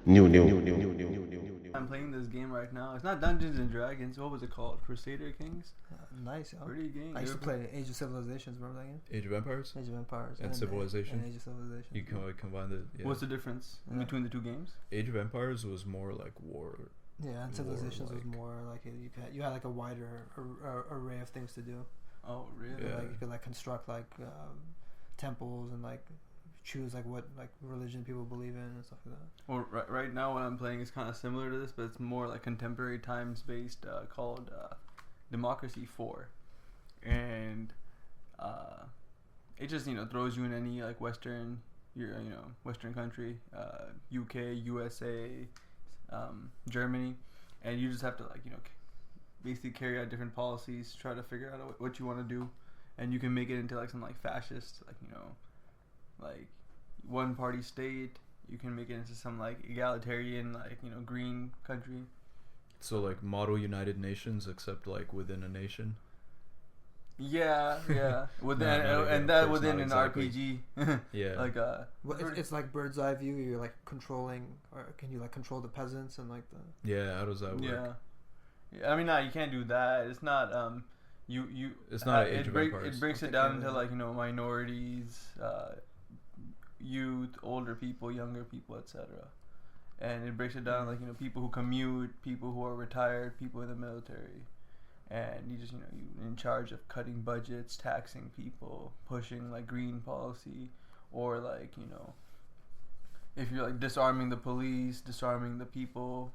I'm playing this game right now. It's not Dungeons and Dragons. What was it called? Crusader Kings. Nice, yo. Pretty game. I used to play Age of Civilizations. Remember that game? Age of Empires? Age of Empires. And Civilization? And Age of Civilization. You can combine the... Yeah. What's the difference between the two games? Age of Empires was more like war. Yeah, and Civilizations was more like you had like a wider array of things to do. Oh, really? Yeah. Like you could like construct like temples and like choose like what like religion people believe in and stuff like that. Well, right now what I'm playing is kind of similar to this, but it's more like contemporary times based, called Democracy 4, and it just throws you in any like Western country, UK, USA, Germany, and you just have to basically carry out different policies, try to figure out what you want to do, and you can make it into like some like fascist like one party state. You can make it into some like egalitarian green country. So like model United Nations, except like within a nation. Yeah. Within within an exactly. RPG. Yeah. It's like bird's eye view. You're like controlling, or can you like control the peasants and like the? Yeah. How does that work? Yeah. I mean, no, you can't do that. It's not. You. It's not Age of Empires. It breaks it down into minorities, youth, older people, younger people, etc. And it breaks it down people who commute, people who are retired, people in the military, and you just you're in charge of cutting budgets, taxing people, pushing like green policy, or if you're like disarming the police, disarming the people.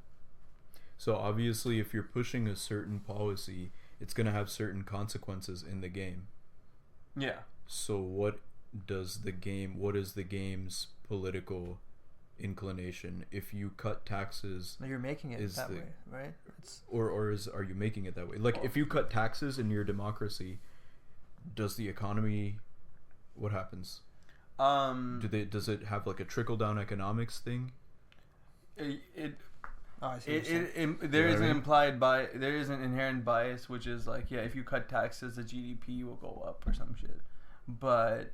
So obviously, if you're pushing a certain policy, it's gonna have certain consequences in the game. Yeah. So what is the game's political inclination? If you cut taxes, you're making it that way, right? Are you making it that way? Like if you cut taxes in your democracy, does the economy, what happens? Does it have like a trickle down economics thing? There is an inherent bias, which is if you cut taxes, the GDP will go up or some shit. But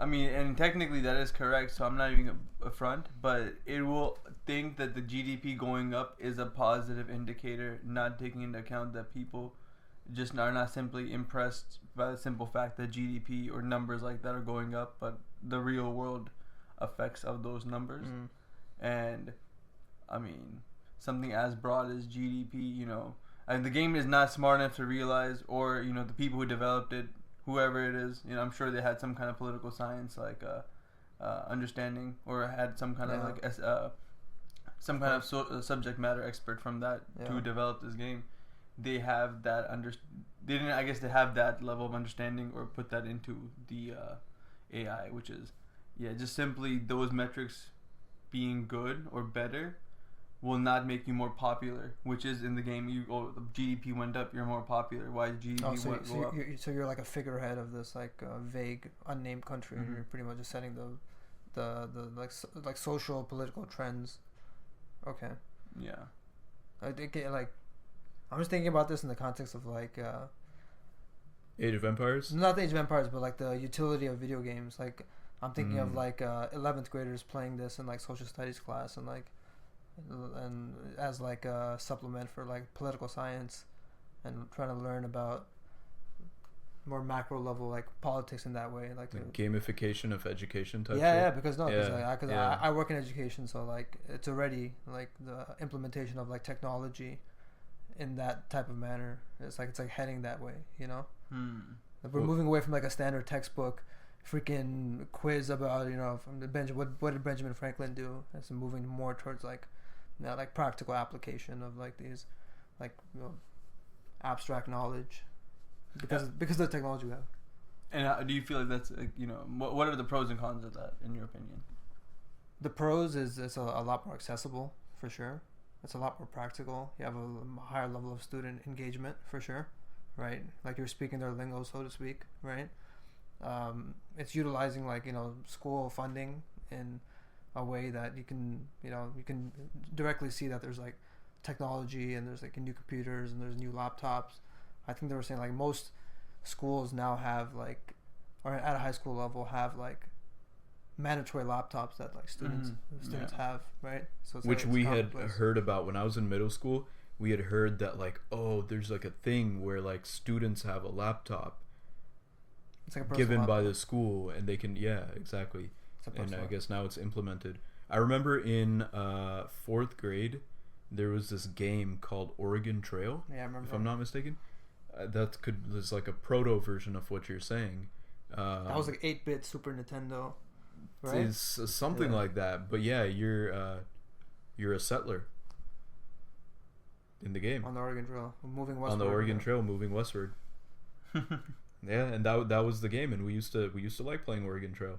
I mean, and technically that is correct, so I'm not even a front, but it will think that the GDP going up is a positive indicator, not taking into account that people just are not simply impressed by the simple fact that GDP or numbers like that are going up, but the real world effects of those numbers. And I mean, something as broad as GDP, and the game is not smart enough to realize, or the people who developed it, whoever it is, I'm sure they had some kind of political science understanding, or had some kind of subject matter expert from that to develop this game. They have that they have that level of understanding or put that into the AI, which is just simply those metrics being good or better will not make you more popular, which is in the game. The GDP went up, you're more popular. Why GDP went up? So you're like a figurehead of this vague, unnamed country. Mm-hmm. You're pretty much just setting the like social political trends. Okay. Yeah. I'm just thinking about this in the context of Age of Empires. Not the Age of Empires, but like the utility of video games. Like I'm thinking of 11th graders playing this in like social studies class and as like a supplement for like political science, and trying to learn about more macro level like politics in that way, like gamification of education type. Because I work in education, so like it's already like the implementation of like technology in that type of manner. It's like heading that way, Like we're moving away from like a standard textbook freaking quiz about from the what did Benjamin Franklin do, and so moving more towards like practical application of like these abstract knowledge because of the technology we have. And do you feel like that's what are the pros and cons of that in your opinion? The pros is it's a lot more accessible for sure. It's a lot more practical. You have a higher level of student engagement for sure, right? Like you're speaking their lingo, so to speak, right? It's utilizing school funding in a way that you can directly see that there's like technology, and there's like new computers and there's new laptops. I think they were saying like most schools now have or at a high school level have mandatory laptops that like students have, right? So it's which like, we had heard about when I was in middle school. We had heard that like, oh, there's like a thing where like students have a laptop like given by the school, and they can exactly. And I guess now it's implemented. I remember in 4th grade there was this game called Oregon Trail. Yeah, I remember. If I'm not mistaken, was like a proto version of what you're saying. That was like 8-bit Super Nintendo, right? It's something like that. But yeah, you're a settler in the game on the Oregon Trail, moving westward. On the Oregon Trail, moving westward. Yeah, and that was the game, and we used to like playing Oregon Trail.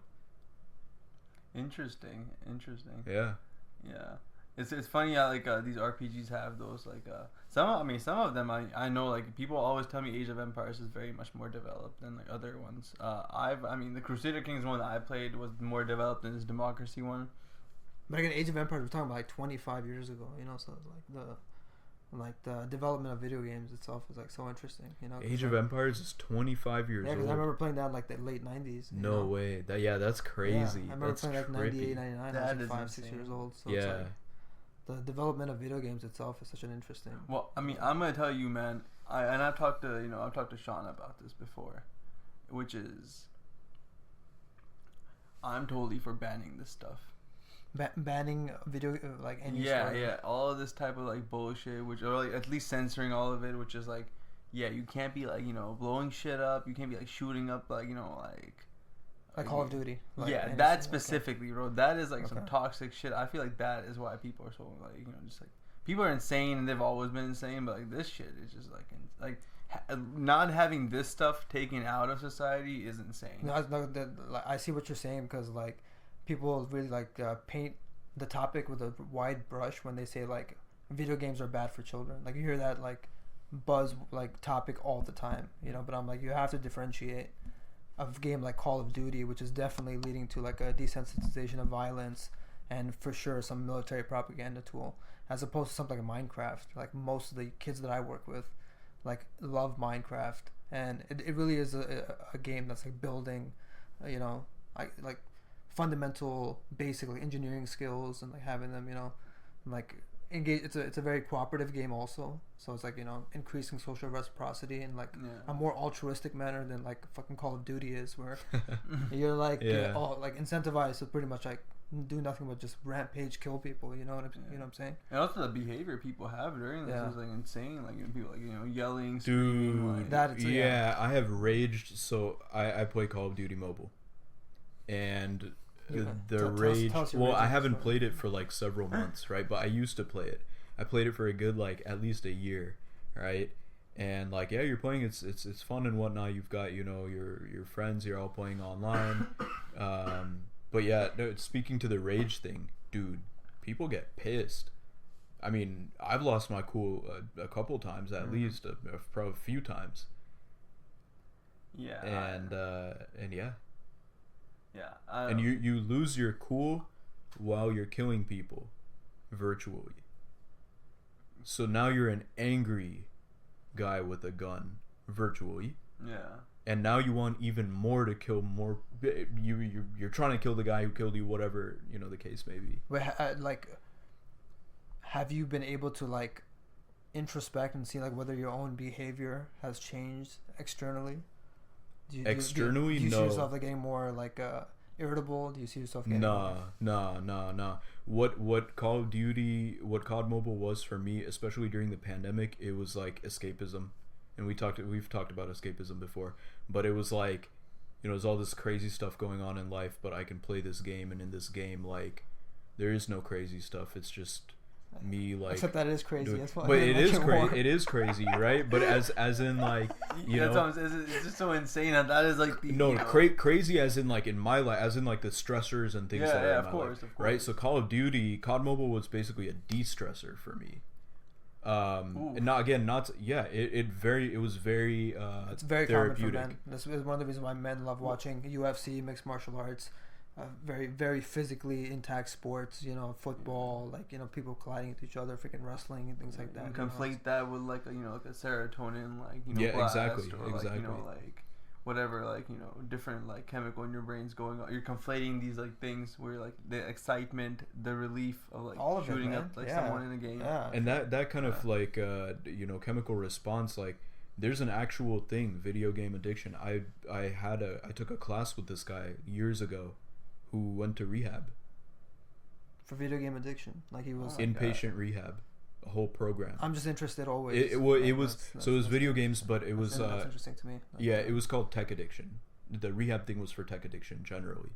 Interesting. Yeah. It's funny how like these RPGs have those like some of them I know, like people always tell me Age of Empires is very much more developed than like other ones. The Crusader Kings one that I played was more developed than this Democracy one. But again, Age of Empires, we're talking about like 25 years ago, you know, so like the development of video games itself is like so interesting, you know. Age of Empires is 25 years old. Yeah, because I remember playing that in like the late 90s. No way. That's crazy. Yeah, I remember playing like 98, 99. I was like 5, 6 years old. So it's like the development of video games itself is such an interesting. Well, I mean, I'm gonna tell you, man. I've talked to Shawn about this before, which is I'm totally for banning this stuff. Banning video like any all of this type of like bullshit, or like at least censoring all of it, which is like you can't be like blowing shit up, you can't be like shooting up like like Call of Duty, like that specifically, bro. That is like some toxic shit. I feel like that is why people are so like just like people are insane, and they've always been insane, but like this shit is just like not having this stuff taken out of society is insane. No, I see what you're saying, because like people really like paint the topic with a wide brush when they say like video games are bad for children. Like you hear that like buzz like topic all the time, but I'm like, you have to differentiate a game like Call of Duty, which is definitely leading to like a desensitization of violence and for sure some military propaganda tool, as opposed to something like Minecraft. Like most of the kids that I work with like love Minecraft, and it really is a game that's like building like fundamental basically engineering skills, and like having them like engage. It's a very cooperative game also, so it's like increasing social reciprocity in like a more altruistic manner than like fucking Call of Duty is, where you're like all like incentivized to pretty much like do nothing but just rampage, kill people. You know what I'm saying? And also the behavior people have during this is like insane. Like people like yelling, dude, screaming, like, that. I have raged. So I play Call of Duty Mobile, and the rage. Well, I haven't played it for like several months, right? But I used to play it. I played it for a good like at least a year, right? And like you're playing. It's fun and whatnot. You've got your friends. You're all playing online. But speaking to the rage thing, dude, people get pissed. I mean, I've lost my cool a couple times at least, probably a few times. Yeah. And yeah. Yeah. And you lose your cool while you're killing people virtually. So now you're an angry guy with a gun virtually. Yeah. And now you want even more to kill more. You're trying to kill the guy who killed you, whatever the case may be. Wait, like, have you been able to like introspect and see like whether your own behavior has changed externally? Do you see yourself like getting more like irritable? Do you see yourself getting No. What Call of Duty, what COD Mobile was for me, especially during the pandemic, it was like escapism. And we've talked about escapism before, but it was like, there's all this crazy stuff going on in life, but I can play this game, and in this game, like, there is no crazy stuff. It's just me, like, except that is crazy. That's why. But it is crazy. It is crazy, right? But as in like, it's just so insane that is like the crazy as in like in my life, as in like the stressors and things that are in my life, right? So Call of Duty, COD Mobile was basically a de-stressor for me. And it was very it's very therapeutic. common for men. This is one of the reasons why men love watching UFC, mixed martial arts, very very physically intact sports, football, like people colliding with each other, freaking wrestling and things like that. And conflate that with like like a serotonin, like exactly. like whatever, like, you know, different like chemical in your brain's going on. You're conflating these like things where like the excitement, the relief of like all of shooting it, up like someone in a game. And that kind of like you know, chemical response, like there's an actual thing, video game addiction. I took a class with this guy years ago who went to rehab for video game addiction. Like he was inpatient rehab, a whole program. I'm just interested always. It was video games, but it was that's interesting to me. Like, it was called tech addiction. The rehab thing was for tech addiction generally.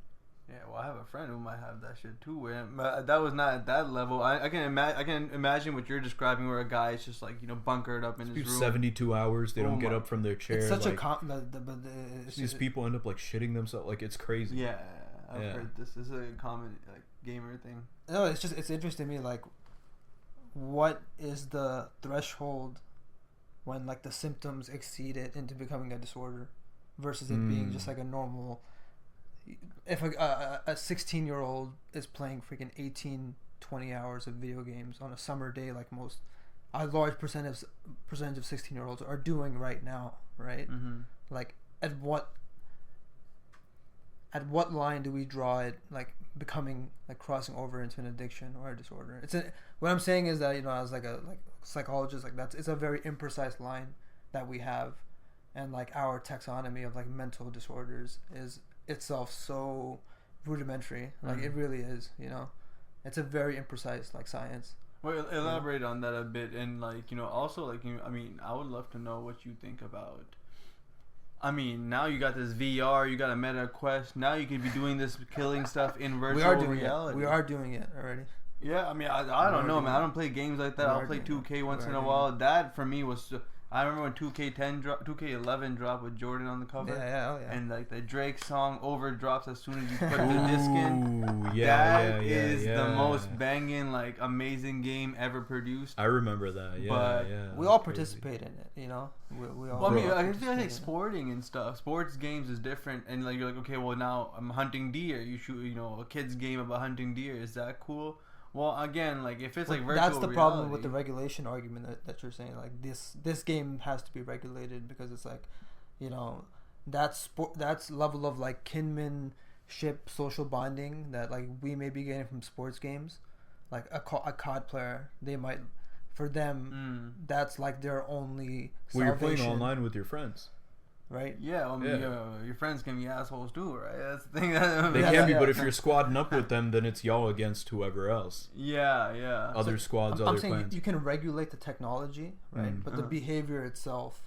Yeah, well, I have a friend who might have that shit too. Where that was not at that level. I can imagine what you're describing, where a guy is just like, you know, bunkered up in his room. 72 hours, they don't get up from their chair. It's such like, these people end up like shitting themselves. Like, it's crazy. Yeah, I've heard this. This is a common like gamer thing. No, it's interesting to me. Like, what is the threshold when like the symptoms exceed it into becoming a disorder, versus it being just like a normal. If a 16-year-old is playing freaking 18-20 hours of video games on a summer day, like a large percentage of 16-year-olds are doing right now, right? Mm-hmm. Like at what line do we draw it, like becoming like crossing over into an addiction or a disorder? What I'm saying is that, you know, as like a psychologist, like it's a very imprecise line that we have, and like our taxonomy of like mental disorders is itself so rudimentary. Like it really is, you know. It's a very imprecise like science. Well, elaborate on that a bit, and like, you know, also like, you know, I mean, I would love to know what you think about. I mean, now you got this VR, you got a Meta Quest. Now you can be doing this killing stuff in virtual reality. We are doing it already. Yeah, I mean, I don't know, man. I don't play games like that. I'll play 2K once in a while. That for me was. I remember when 2K11 dropped with Jordan on the cover. Yeah. And like the Drake song overdrops as soon as you put the disc in. That is the most banging, like, amazing game ever produced. I remember that. Yeah, but we all participate in it, you know. We all. Well, I mean, I feel like sporting and stuff. Sports games is different, and like you're like, okay, well now I'm hunting deer. You shoot, you know, a kid's game about hunting deer. Is that cool? Well, again, like if it's like virtual that's the reality, problem with the regulation argument that you're saying. Like this game has to be regulated because it's like, you know, that's level of like kinship, social bonding that like we may be getting from sports games. Like a COD player, they might, for them, that's like their only salvation. Well, you're playing online with your friends. Right? Yeah, I mean, your friends can be assholes too, right? That's the thing. They can be, but if you're squadding up with them, then it's y'all against whoever else. Yeah. Other squads, other I'm saying clans. You can regulate the technology, right? But the behavior itself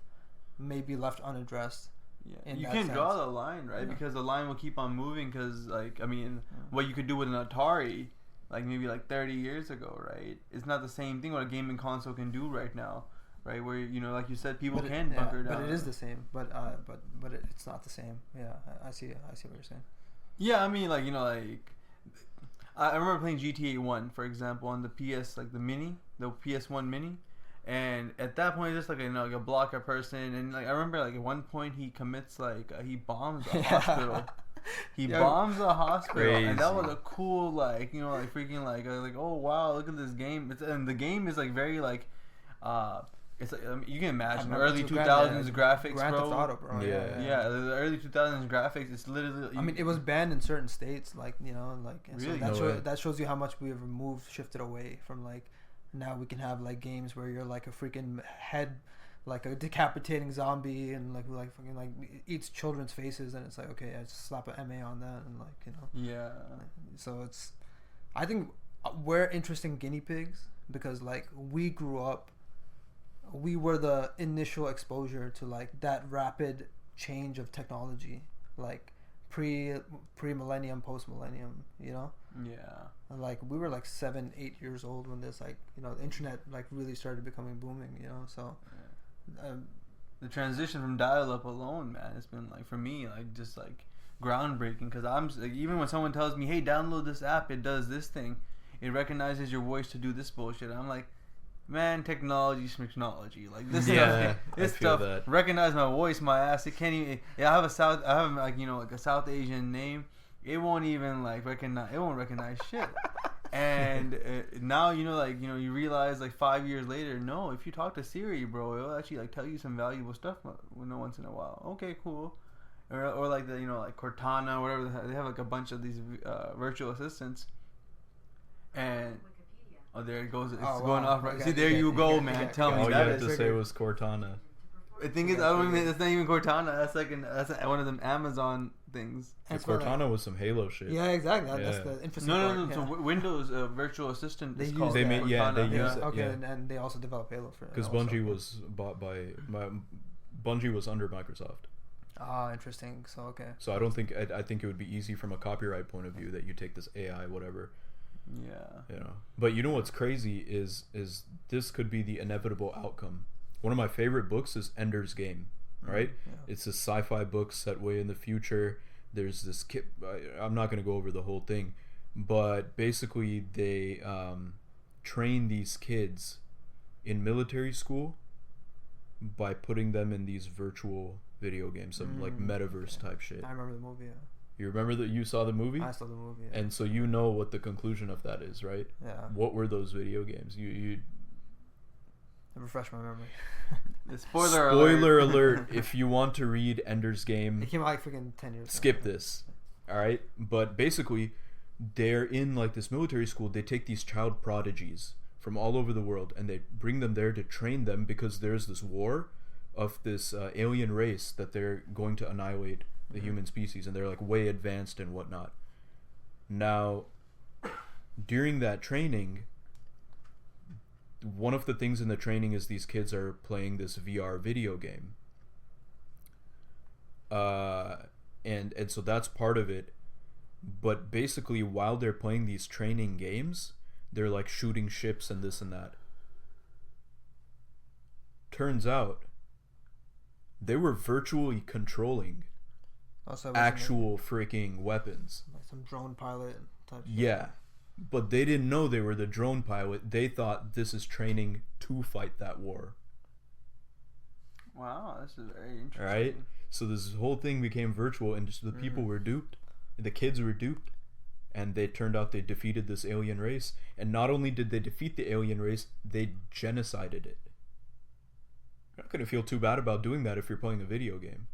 may be left unaddressed. Yeah, you can draw the line, right? Yeah. Because the line will keep on moving. Because, like, I mean, what you could do with an Atari, like maybe like 30 years ago, right? It's not the same thing what a gaming console can do right now. Right, where, you know, like you said, people can bunker down. But it is the same. But it's not the same. Yeah, I see what you're saying. Yeah, I mean, like, you know, like I remember playing GTA 1, for example, on the PS, like the PS1 Mini, and at that point, it's just like, you know, like a blocker person, and like I remember, like at one point, he commits like he bombs a hospital. He bombs a hospital, crazy. And that was a cool, like, you know, like freaking like oh wow, look at this game. And the game is like very like it's like, you can imagine the early 2000s graphics, Grand Theft Auto, bro. Yeah, the early 2000s graphics. It's literally. I mean, it was banned in certain states, like, you know, like, and really? So that shows you how much we have shifted away from, like, now we can have like games where you're like a freaking head, like a decapitating zombie, and like fucking like eats children's faces, and it's like, okay, I just slap an MA on that, and like, you know. Yeah. So it's, I think we're interesting guinea pigs because like we grew up. We were the initial exposure to like that rapid change of technology, like pre-millennium, post-millennium, you know? Yeah. And like we were like 7-8 years old when this, like, you know, the internet like really started becoming booming, you know? So the transition from dial-up alone, man, it's been like, for me, like just like groundbreaking, because I'm like, even when someone tells me, hey, download this app, it does this thing, it recognizes your voice to do this bullshit, I'm like, man, technology. Like this stuff recognize my voice, my ass. It can't even. Yeah, I have like, you know, like a South Asian name. It won't even like recognize. It won't recognize shit. And now, you know, like, you know, you realize like 5 years later, no, if you talk to Siri, bro, it'll actually like tell you some valuable stuff once in a while. Okay, cool. or like the like Cortana, whatever they have like a bunch of these virtual assistants, and there it goes, it's going off right. See, there you go, man. Tell me all that you had to say was Cortana. The thing is, I don't even. It's not even Cortana. That's like that's one of them Amazon things. And Cortana was some Halo shit. Yeah, exactly. That's the interesting part. No. So Windows virtual assistant. They is use called they use it. Okay, yeah. and they also develop Halo for it. Because Bungie was bought by Bungie was under Microsoft. Ah, interesting. So okay. So I don't think I think it would be easy from a copyright point of view that you take this AI whatever. Yeah. But you know what's crazy is this could be the inevitable outcome. One of my favorite books is Ender's Game, right? Yeah. It's a sci-fi book set way in the future. There's this kid. I'm not going to go over the whole thing, but basically they train these kids in military school by putting them in these virtual video games, some like metaverse type shit. I remember the movie. Yeah. You remember that you saw the movie? I saw the movie. Yeah. And so you know what the conclusion of that is, right? Yeah. What were those video games? You refresh my memory. Spoiler alert. If you want to read Ender's Game, it came out like freaking 10 years ago. Skip this. All right? But basically, they're in like this military school. They take these child prodigies from all over the world and they bring them there to train them because there's this war of this alien race that they're going to annihilate the human species, and they're like way advanced and whatnot. Now, during that training, one of the things in the training is these kids are playing this VR video game. And so that's part of it. But basically, while they're playing these training games, they're like shooting ships and this and that. Turns out, they were virtually controlling actual freaking weapons. Like some drone pilot type shit. Yeah. But they didn't know they were the drone pilot. They thought this is training to fight that war. Wow, this is very interesting. Right? So this whole thing became virtual, and just the people were duped. The kids were duped. And they turned out they defeated this alien race. And not only did they defeat the alien race, they genocided it. You're not going to feel too bad about doing that if you're playing a video game.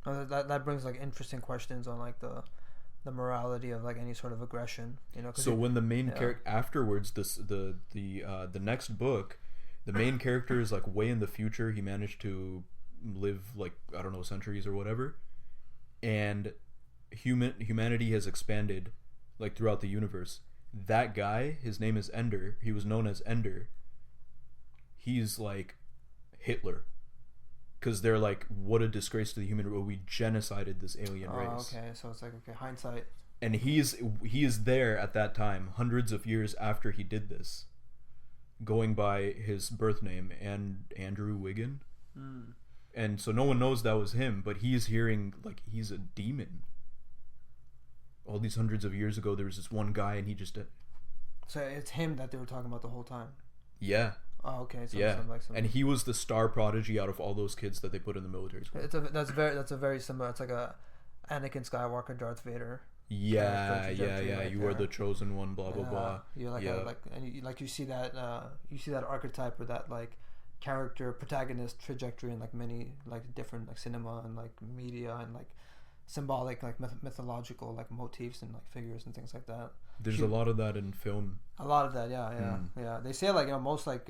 That brings like interesting questions on like the morality of like any sort of aggression, So when the main character afterwards, the next book, the main character is like way in the future. He managed to live like, I don't know, centuries or whatever, and humanity has expanded like throughout the universe. That guy, his name is Ender. He was known as Ender. He's like Hitler. Because they're like, what a disgrace to the human race. We genocided this alien race. Okay, so it's like, okay, hindsight. And he is there at that time, hundreds of years after he did this, going by his birth name, and Andrew Wiggin. And so no one knows that was him, but he's hearing like he's a demon. All these hundreds of years ago, there was this one guy, and he just... So it's him that they were talking about the whole time? Yeah. Oh, okay. So yeah, and he was the star prodigy out of all those kids that they put in the military school. That's a very similar. It's like a Anakin Skywalker, Darth Vader. Yeah. You are the chosen one. Blah blah blah. You're like you see that archetype or that like character protagonist trajectory in like many like different like cinema and like media and like symbolic like mythological like motifs and like figures and things like that. There's a lot of that in film. A lot of that, yeah. They say like most like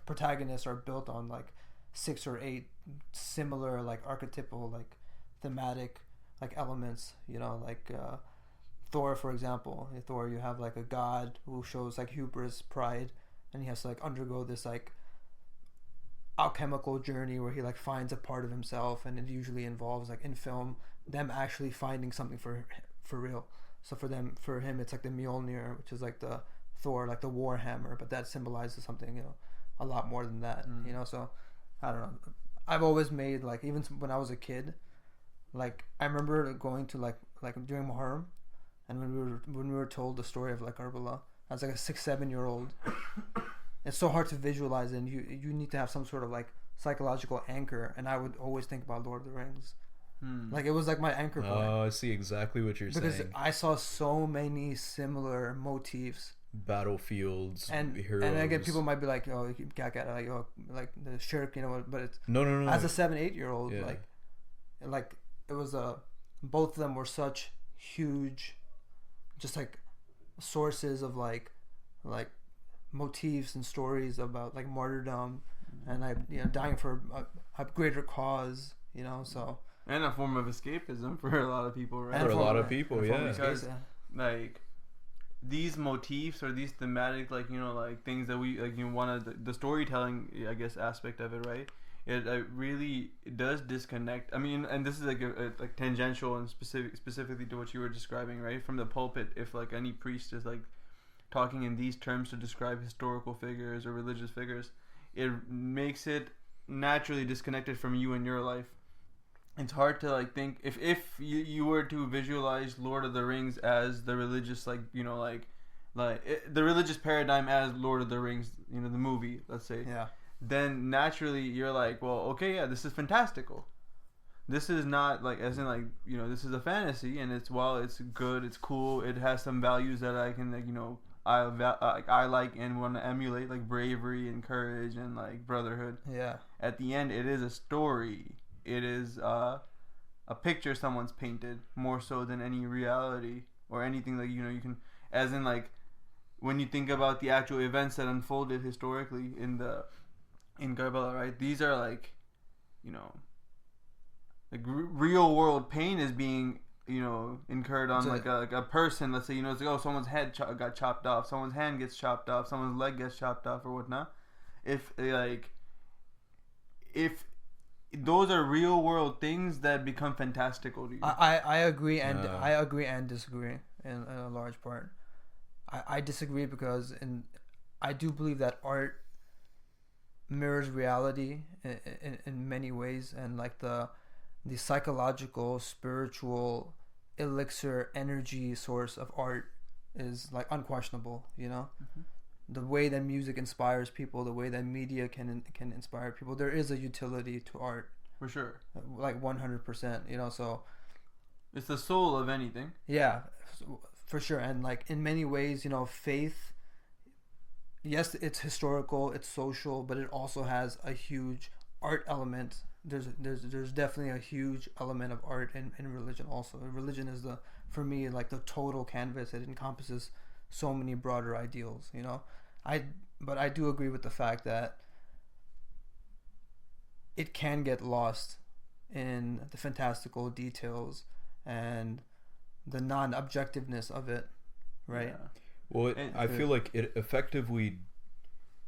protagonists are built on like 6 or 8 similar like archetypal like thematic like elements. Like Thor, for example. In Thor, you have like a god who shows like hubris, pride, and he has to like undergo this like alchemical journey where he like finds a part of himself, and it usually involves like in film them actually finding something for real. So for him, it's like the Mjolnir, which is like the Thor, like the war hammer, but that symbolizes something, a lot more than that, So I don't know. I've always made like, even when I was a kid, like I remember going to like during Muharram, and when we were told the story of like Karbala, I was like a 6-7 year old. It's so hard to visualize, and you need to have some sort of like psychological anchor, and I would always think about Lord of the Rings. Like it was like my anchor point. Oh, I see exactly what you're saying. Because I saw so many similar motifs, battlefields, and heroes. And again, people might be like, "Oh, you got like the shirk," but it's no. As a 7-8 year old, like it was both of them were such huge, just like sources of like motifs and stories about like martyrdom and like, you know, dying for a greater cause, you know, so. And a form of escapism for a lot of people, right? For a lot of people, yeah. Because like these motifs or these thematic, like, you know, like things that we like, you know, one of the storytelling, I guess, aspect of it, right? It really does disconnect. I mean, and this is like like tangential and specifically to what you were describing, right? From the pulpit, if like any priest is like talking in these terms to describe historical figures or religious figures, it makes it naturally disconnected from you and your life. It's hard to like think if you were to visualize Lord of the Rings as the religious, like, you know, like the religious paradigm as Lord of the Rings, you know, the movie, let's say. Yeah. Then naturally you're like, well, okay, yeah, this is fantastical. This is not like, as in like, you know, this is a fantasy, and it's, well, it's good, it's cool, it has some values that I can, like, you know, I like and want to emulate, like bravery and courage and like brotherhood. Yeah. At the end, it is a story. It is a picture someone's painted more so than any reality or anything that, you know, you can, as in like when you think about the actual events that unfolded historically in Karbala, right? These are like, you know, like real world pain is being, you know, incurred on like a person. Let's say, you know, it's like, oh, someone's head got chopped off, someone's hand gets chopped off, someone's leg gets chopped off or whatnot. If those are real world things that become fantastical to you. I agree and I agree and disagree in a large part. I disagree because I do believe that art mirrors reality in many ways, and like the psychological, spiritual elixir energy source of art is like unquestionable, you know. Mm-hmm. The way that music inspires people, the way that media can inspire people, there is a utility to art. For sure. Like 100%, you know, so. It's the soul of anything. Yeah, for sure. And like in many ways, you know, faith, yes, it's historical, it's social, but it also has a huge art element. There's definitely a huge element of art in religion also. Religion is for me, like the total canvas. It encompasses so many broader ideals, you know. But I do agree with the fact that it can get lost in the fantastical details and the non-objectiveness of it, right? Yeah. Well, I feel like it effectively,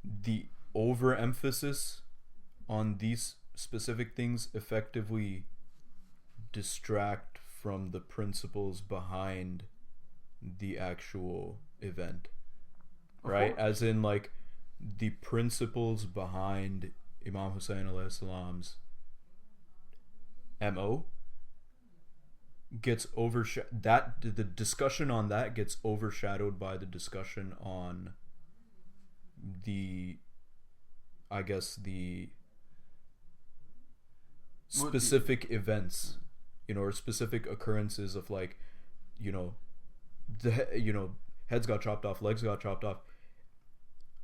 the overemphasis on these specific things effectively distract from the principles behind the actual event, right? As in, like, the principles behind Imam Hussein alayhi salam's MO gets the discussion on that gets overshadowed by the discussion on the, I guess, the specific events, you know, or specific occurrences of, like, you know, heads got chopped off, legs got chopped off.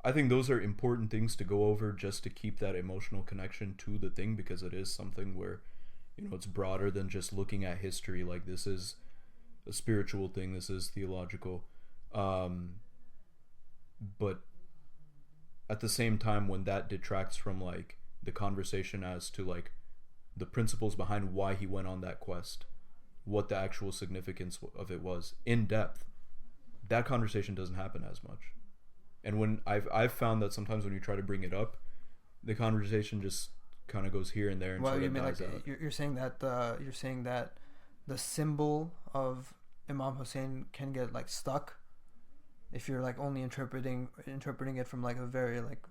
I think those are important things to go over just to keep that emotional connection to the thing, because it is something where, you know, it's broader than just looking at history. Like, this is a spiritual thing, this is theological. But at the same time, when that detracts from, like, the conversation as to, like, the principles behind why he went on that quest, what the actual significance of it was in depth, that conversation doesn't happen as much. And when I've found that sometimes when you try to bring it up, the conversation just kind of goes here and there and well, sort you of mean dies like out. You're saying that the symbol of Imam Hussein can get like stuck if you're like only interpreting it from like a very like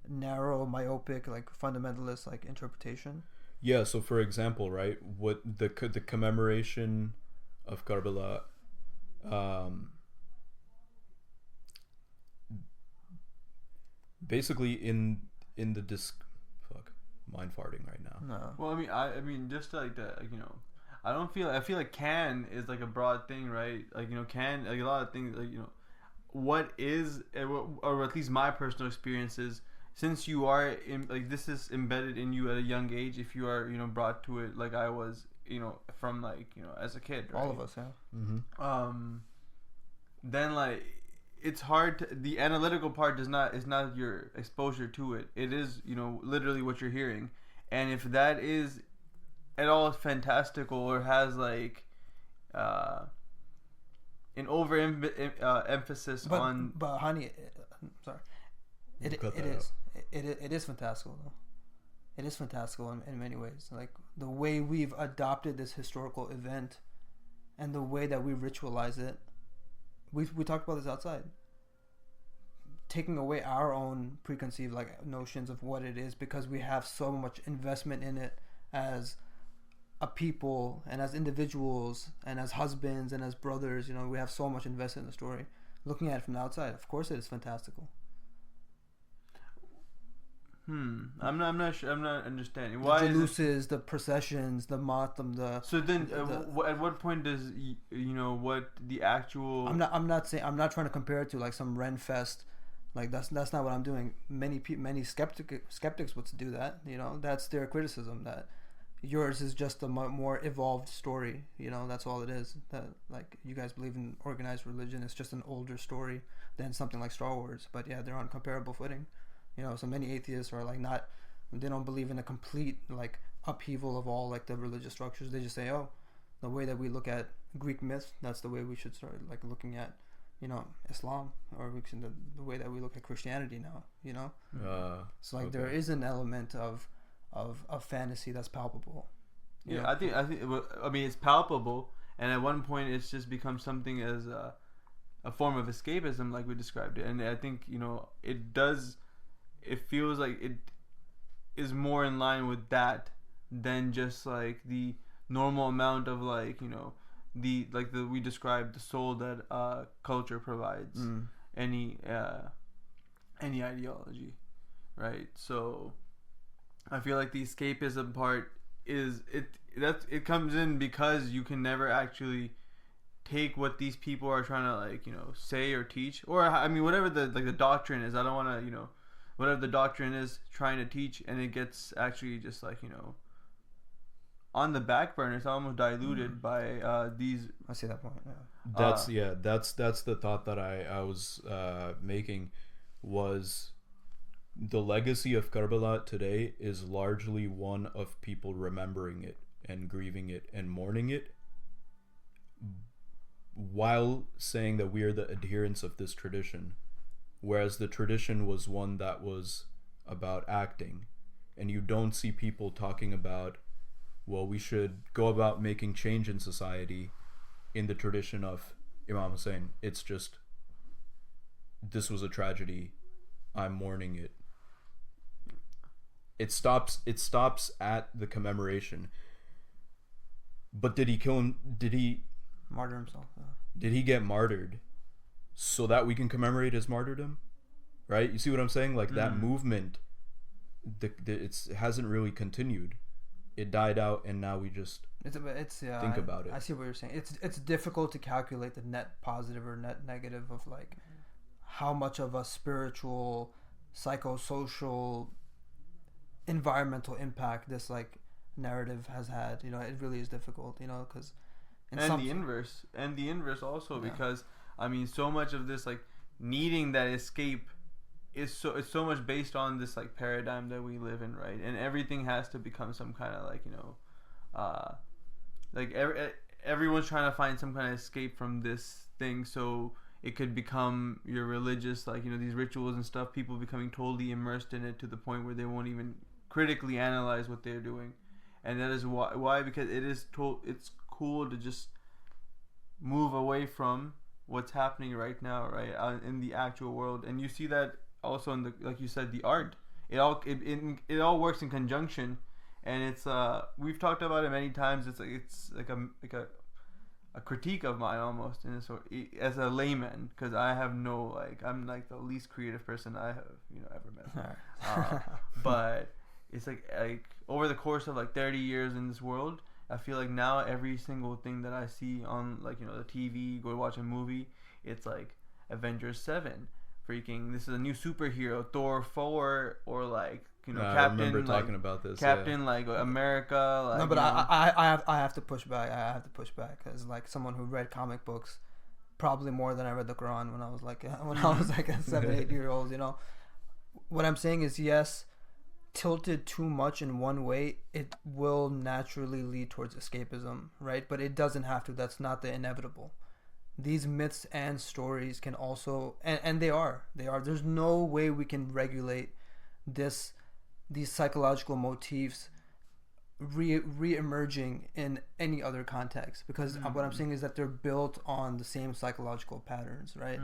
narrow, myopic, like fundamentalist like interpretation. Yeah. So for example, right, what the commemoration of Karbala, basically in the mind farting right now. No. Well, I mean, just like that, you know, I feel like can is like a broad thing, right? Like, you know, can, like a lot of things, like, you know, what is, or at least my personal experiences, since you are in, like, this is embedded in you at a young age, if you are, you know, brought to it like I was from like as a kid, right? All of us, yeah. Mm-hmm. Then like it's hard to, the analytical part is not your exposure to it. It is literally what you're hearing, and if that is at all fantastical or has like an over emphasis on. But honey, sorry, it is fantastical though. It is fantastical in many ways. Like the way we've adopted this historical event, and the way that we ritualize it. We talked about this outside. Taking away our own preconceived like notions of what it is because we have so much investment in it as a people and as individuals and as husbands and as brothers. We have so much invested in the story. Looking at it from the outside, of course, it is fantastical. I'm not sure. I'm not understanding The why Jaluses, the processions, the matam, So then, at what point does what the actual? I'm not trying to compare it to like some Ren Fest. Like that's not what I'm doing. Many skeptics would do that. That's their criticism, that yours is just a more evolved story. That's all it is. That like you guys believe in organized religion. It's just an older story than something like Star Wars. But yeah, they're on comparable footing. So many atheists are like they don't believe in a complete like upheaval of all like the religious structures. They just say, oh, the way that we look at Greek myth, that's the way we should start like looking at Islam, or the way that we look at Christianity now. So like there is an element of fantasy that's palpable. Yeah, I think it's palpable, and at one point it's just become something as a form of escapism, like we described it. And I think it feels like it is more in line with that than just like the normal amount of like we described the soul that culture provides any ideology, right? So I feel like the escapism part it comes in because you can never actually take what these people are trying to say or teach, or whatever the doctrine is. I don't want to whatever the doctrine is trying to teach, and it gets actually just on the back burner. It's almost diluted by these. I see that point. Yeah. That's the thought that I was making, was the legacy of Karbala today is largely one of people remembering it and grieving it and mourning it, while saying that we are the adherents of this tradition, whereas the tradition was one that was about acting. And you don't see people talking about, well, we should go about making change in society in the tradition of Imam Hussein. It's just, this was a tragedy, I'm mourning it. It stops at the commemoration. But did he kill him? Did he martyr himself? Yeah. Did he get martyred so that we can commemorate his martyrdom? Right? You see what I'm saying? Like that movement, it hasn't really continued. It died out, and now we just think about it. I see what you're saying. It's difficult to calculate the net positive or net negative of like how much of a spiritual, psychosocial, environmental impact this like narrative has had. It really is difficult. Because the inverse also, because so much of this like needing that escape is so much based on this like paradigm that we live in, right? And everything has to become some kind of everyone's trying to find some kind of escape from this thing, so it could become your religious these rituals and stuff, people becoming totally immersed in it to the point where they won't even critically analyze what they're doing. And that is why because it's cool to just move away from what's happening right now, right, in the actual world. And you see that also in the, like you said, the art. It all works in conjunction, and it's we've talked about it many times. It's like a critique of mine almost, in a sort, as a layman, because I have I'm like the least creative person I have ever met. But it's like over the course of 30 years in this world, I feel like now every single thing that I see on the TV, go watch a movie, it's like Avengers 7, freaking this is a new superhero, Thor 4, or Captain. I remember talking about this. Captain like America. Like, no, but I have to push back. I have to push back as like someone who read comic books, probably more than I read the Quran when I was like a 7-8 year old. What I'm saying is, yes, tilted too much in one way, it will naturally lead towards escapism, right? But it doesn't have to. That's not the inevitable. These myths and stories can also, and they are. There's no way we can regulate these psychological motifs re-emerging in any other context, because what I'm saying is that they're built on the same psychological patterns, right?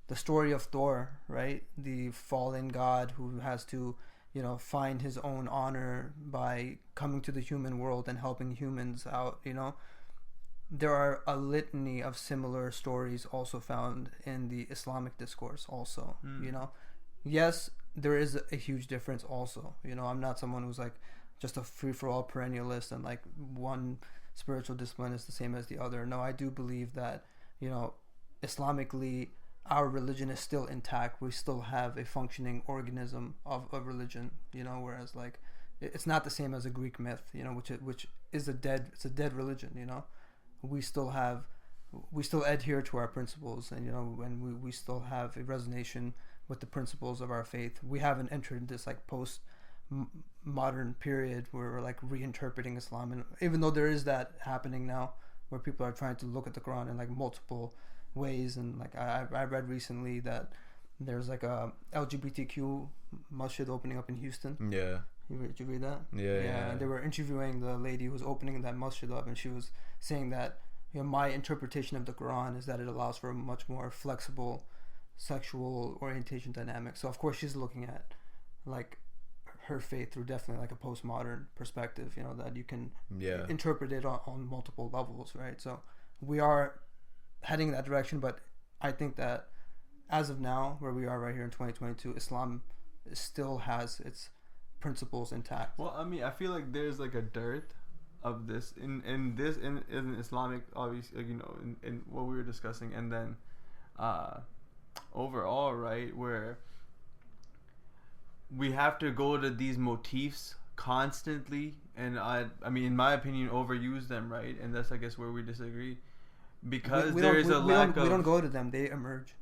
The story of Thor, right? The fallen god who has to find his own honor by coming to the human world and helping humans out. There are a litany of similar stories also found in the Islamic discourse also. Yes, there is a huge difference also. I'm not someone who's like just a free-for-all perennialist and like one spiritual discipline is the same as the other. No, I do believe that Islamically our religion is still intact. We still have a functioning organism of religion, whereas like it's not the same as a Greek myth, which is a dead religion. We still adhere to our principles, and when we still have a resonation with the principles of our faith. We haven't entered this like post modern period where we're like reinterpreting Islam, and even though there is that happening now where people are trying to look at the Quran in like multiple ways, and like I read recently that there's like a LGBTQ masjid opening up in Houston. Yeah. Did you read that? Yeah. They were interviewing the lady who was opening that masjid up, and she was saying that my interpretation of the Quran is that it allows for a much more flexible sexual orientation dynamic. So of course she's looking at like her faith through definitely like a postmodern perspective, that you can interpret it on multiple levels, right? So we are heading in that direction, but I think that as of now, where we are right here in 2022, Islam still has its principles intact. Well, I mean, I feel like there's like a dearth of this in Islamic, obviously, in what we were discussing, and then overall, right, where we have to go to these motifs constantly, and I mean, in my opinion, overuse them, right? And that's, I guess, where we disagree, because we don't go to them; they emerge.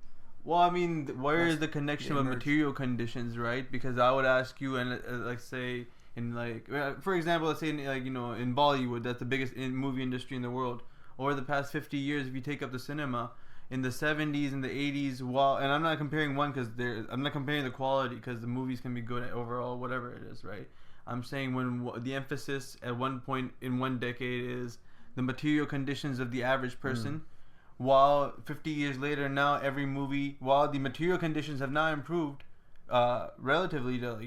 Well, I mean, where is the connection with material conditions, right? Because I would ask you, and like say in like, for example, let's say in, like, in Bollywood, that's the biggest movie industry in the world. Over the past 50 years, if you take up the cinema, in the 70s and the 80s, and I'm not comparing one because I'm not comparing the quality, because the movies can be good overall, whatever it is, right? I'm saying when the emphasis at one point in one decade is the material conditions of the average person. While 50 years later, now every movie, while the material conditions have not improved, relatively to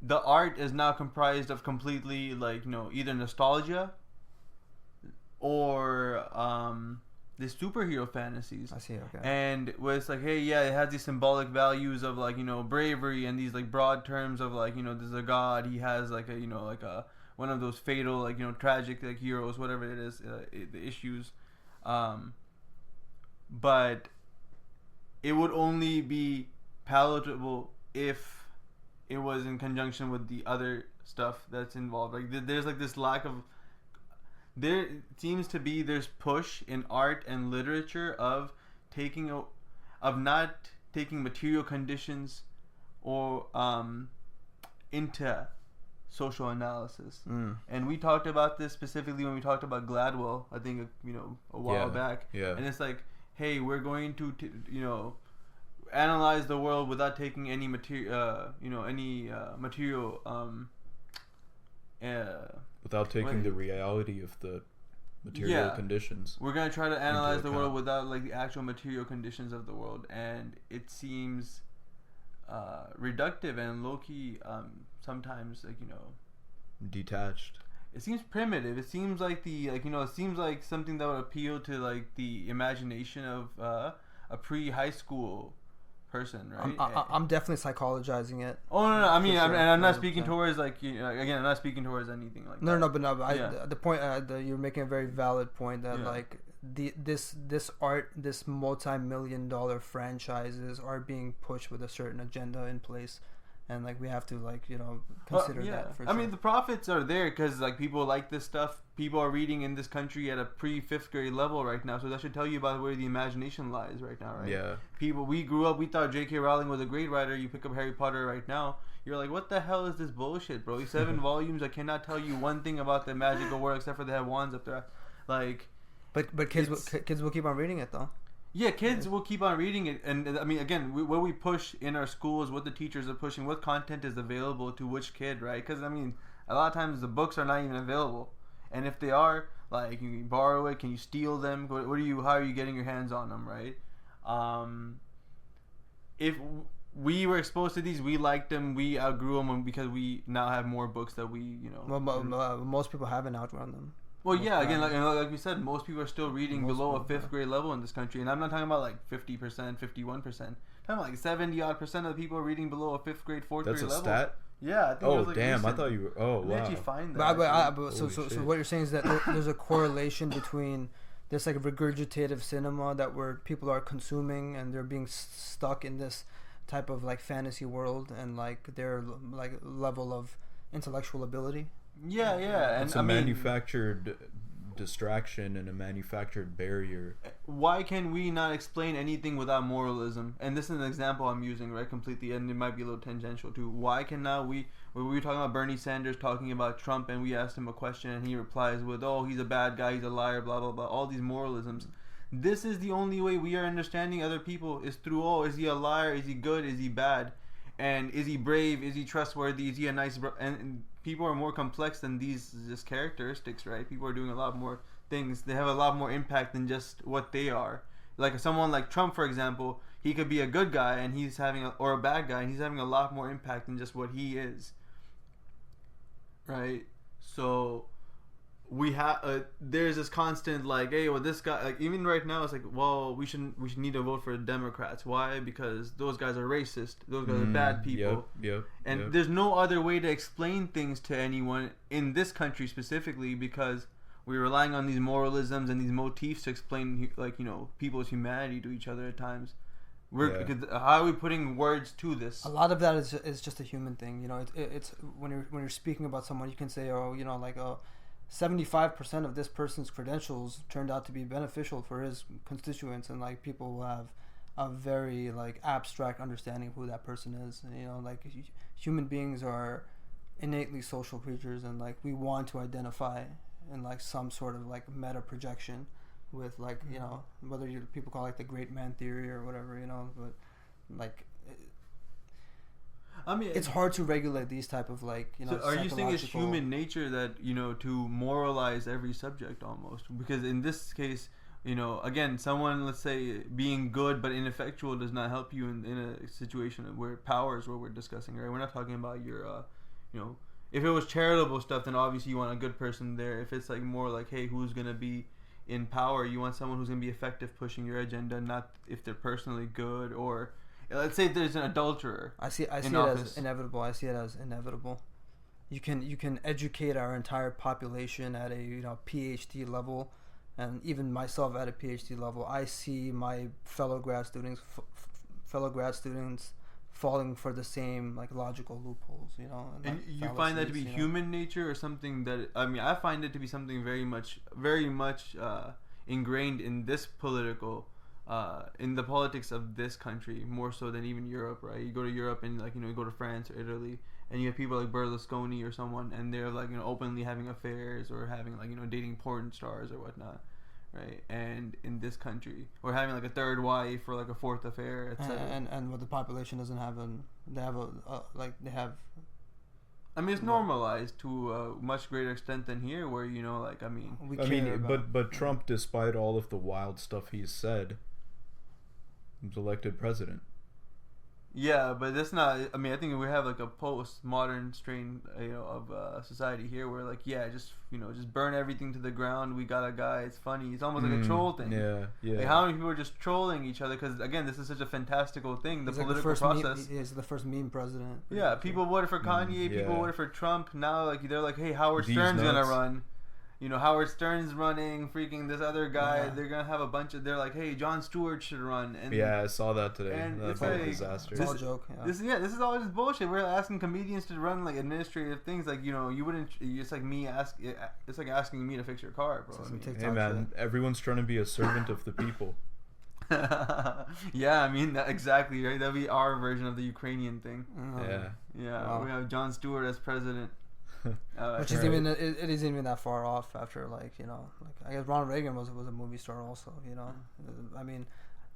the art is now comprised of completely like either nostalgia or the superhero fantasies. I see. Okay. And where it's like, hey, yeah, it has these symbolic values of like bravery, and these like broad terms of like there's a god, he has like a one of those fatal, like, tragic, like, heroes, whatever it is, the issues. But it would only be palatable if it was in conjunction with the other stuff that's involved. Like, there's, like, this lack of... There seems to be this push in art and literature of not taking material conditions or into social analysis. And we talked about this specifically when we talked about Gladwell, I think a while back. And it's like, hey, we're going to analyze the world without taking any material without taking the reality of the material conditions. We're going to try to analyze the world without like the actual material conditions of the world, and it seems reductive and low-key sometimes, like, detached. It seems primitive. It seems like it seems like something that would appeal to like the imagination of a pre-high school person, right? I'm definitely psychologizing it. Oh no! I mean, I'm not speaking towards like again, I'm not speaking towards anything like that. No, but the point you're making a very valid point that like this art, this multi-million-dollar franchises are being pushed with a certain agenda in place, and like we have to consider that. For I mean, the profits are there because like people like this stuff. People are reading in this country at a pre-fifth grade level right now, so that should tell you about where the imagination lies right now, right? Yeah. People, we grew up, we thought J.K. Rowling was a great writer. You pick up Harry Potter right now, you're like, what the hell is this bullshit, bro? 7 volumes. I cannot tell you one thing about the magical world except for they have wands up there, like. But kids will keep on reading it though. Yeah, kids will keep on reading it, and I mean, again, what we push in our schools, what the teachers are pushing, what content is available to which kid, right? Because I mean, a lot of times the books are not even available, and if they are, like, you can borrow it, can you steal them? How are you getting your hands on them, right? If we were exposed to these, we liked them, we outgrew them because we now have more books that we, Well, most people haven't outgrown them. Well, yeah, again, like we said, most people are still reading below a 5th grade level in this country. And I'm not talking about like 50%, 51%. I'm talking about like 70-odd% of the people are reading below a 5th grade, 4th grade level. That's a stat? Yeah. I think oh, it was like damn. recent. I thought you were... Oh, wow. Actually find that. So what you're saying is that there's a correlation between this like regurgitative cinema where people are consuming and they're being stuck in this type of like fantasy world and like their like level of intellectual ability. Yeah, and it's a manufactured distraction and a manufactured barrier. Why can we not explain anything without moralism? And this is an example I'm using, right, completely, and it might be a little tangential too. Why can now we were talking about Bernie Sanders talking about Trump, and we asked him a question, and he replies with, "Oh, he's a bad guy, he's a liar, blah blah blah," all these moralisms. This is the only way we are understanding other people is through, oh, is he a liar? Is he good? Is he bad? And is he brave? Is he trustworthy? Is he a nice and people are more complex than these just characteristics, right? People are doing a lot more things. They have a lot more impact than just what they are. Like someone like Trump, for example, he could be a good guy and he's having or a bad guy and he's having a lot more impact than just what he is. Right? So we have there's this constant like, hey, well, this guy, like, even right now it's like, well, we should need to vote for the Democrats. Why? Because those guys are racist, those guys are bad people. And there's no other way to explain things to anyone in this country specifically, because we're relying on these moralisms and these motifs to explain, like, people's humanity to each other at times. How are we putting words to this? A lot of that is just a human thing. It's when you're speaking about someone, you can say, 75% of this person's credentials turned out to be beneficial for his constituents, and like people have a very like abstract understanding of who that person is. Like human beings are innately social creatures, and like we want to identify in like some sort of like meta projection with like whether people call it like the great man theory or whatever, but like I mean, it's hard to regulate these type of like So are you saying it's human nature that to moralize every subject almost? Because in this case, again, someone, let's say, being good but ineffectual does not help you in a situation where power is what we're discussing, right? We're not talking about your if it was charitable stuff, then obviously you want a good person there. If it's like more like, hey, who's gonna be in power, you want someone who's gonna be effective pushing your agenda, not if they're personally good. Or let's say there's an adulterer. I see it as inevitable. You can educate our entire population at a PhD level, and even myself at a PhD level. I see my fellow grad students falling for the same like logical loopholes, And you find that to be human nature, or something that I find it to be something very much ingrained in this political. In the politics of this country, more so than even Europe, right? You go to Europe and you go to France or Italy, and you have people like Berlusconi or someone, and they're like openly having affairs or having dating porn stars or whatnot, right? And in this country, we're having like a third wife or like a fourth affair, etc. And what the population doesn't have, it's normalized to a much greater extent than here, where but Trump, despite all of the wild stuff he's said, was elected president. Yeah, but that's not. I think we have like a post-modern strain, of society here, where just burn everything to the ground. We got a guy. It's funny. It's almost like a troll thing. Yeah. Like how many people are just trolling each other? Because again, this is such a fantastical thing. The political process. He's the first meme president. Yeah, people voted for Kanye. People voted for Trump. Now, they're like, hey, Howard Stern's gonna run. Howard Stern's running, freaking this other guy. They're gonna have a bunch of. They're like, hey, Jon Stewart should run. And I saw that today. And that's like, a disaster. It's all a joke. Yeah. This is all just bullshit. We're asking comedians to run like administrative things. Like you wouldn't. It's like me It's like asking me to fix your car, bro. Hey man, everyone's trying to be a servant of the people. Yeah, exactly right. That'd be our version of the Ukrainian thing. Yeah. Wow. We have Jon Stewart as president. Which is even it isn't even that far off after like I guess Ronald Reagan was a movie star also.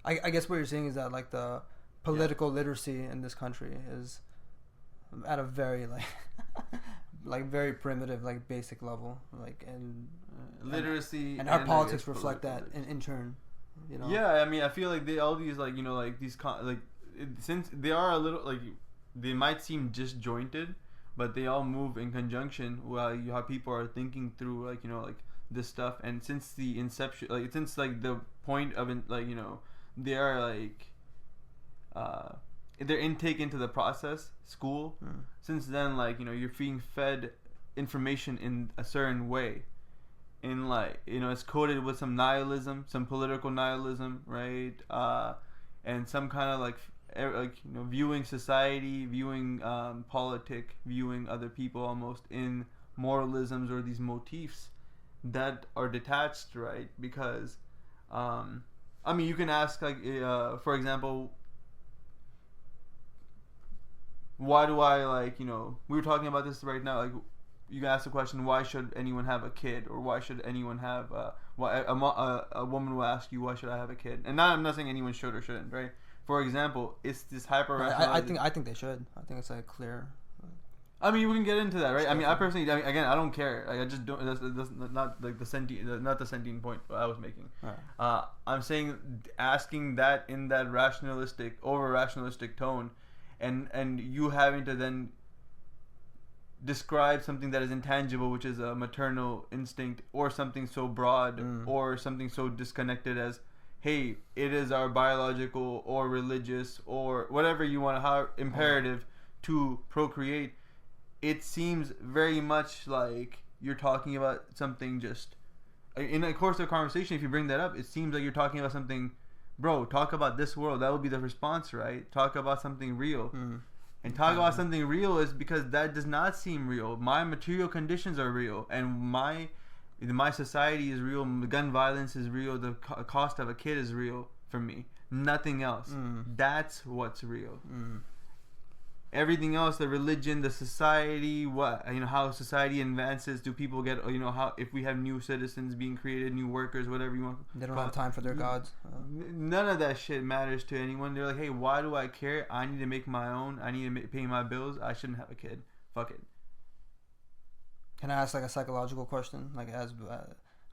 I guess what you're saying is that like the political literacy in this country is at a very like very primitive, like basic level, like and literacy and our politics reflect that in turn. Yeah, I feel like all these since they are a little like they might seem disjointed, but they all move in conjunction while how people are thinking through this stuff. And since the inception, since the point of they are their intake into the process school. Since then, you're being fed information in a certain way, in it's coded with some nihilism, some political nihilism, right? And some kind of viewing society, viewing politic, viewing other people almost in moralisms or these motifs that are detached, right? Because you can ask for example, why do I we were talking about this right now, you can ask the question, why should anyone have a kid, or why should anyone have a woman will ask you, why should I have a kid? And I'm not saying anyone should or shouldn't, right? For example, it's this hyper. I think they should. I think it's clear. We can get into that, right? I personally, again, I don't care. I just don't. That's not the sentient point I was making. Right. I'm saying asking that in that over rationalistic tone, and you having to then describe something that is intangible, which is a maternal instinct, or something so broad, or something so disconnected as, hey, it is our biological or religious or whatever you want to imperative to procreate. It seems very much like you're talking about something just in the course of the conversation. If you bring that up, it seems like you're talking about something, bro. Talk about this world. That would be the response, right? Talk about something real. And talk about something real is because that does not seem real. My material conditions are real, and my society is real. Gun violence is real. The cost of a kid is real for me. Nothing else. That's what's real. Everything else, the religion, the society, how society advances. Do people get, how if we have new citizens being created, new workers, whatever you want. They don't have time for their gods. None of that shit matters to anyone. They're like, hey, why do I care? I need to make my own. I need to pay my bills. I shouldn't have a kid. Fuck it. Can I ask a psychological question? As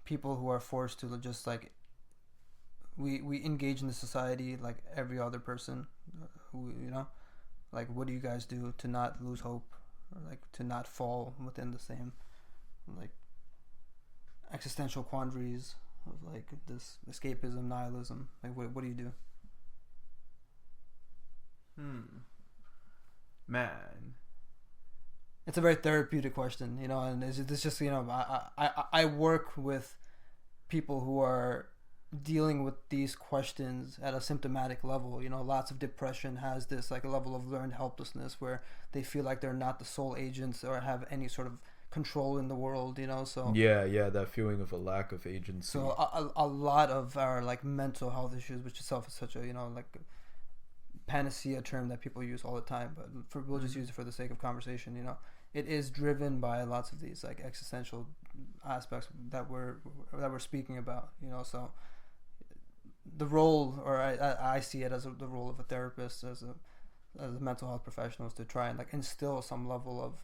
people who are forced to just we engage in the society like every other person, who what do you guys do to not lose hope, or to not fall within the same existential quandaries of this escapism, nihilism? What do you do? Man, it's a very therapeutic question, and it's just I work with people who are dealing with these questions at a symptomatic level. Lots of depression has this a level of learned helplessness where they feel like they're not the sole agents or have any sort of control in the world. So that feeling of a lack of agency. So a lot of our mental health issues, which itself is such a panacea term that people use all the time, but we'll just use it for the sake of conversation. It is driven by lots of these existential aspects that we're speaking about. So the role, or I see it as the role of a therapist, as a mental health professional, is to try and instill some level of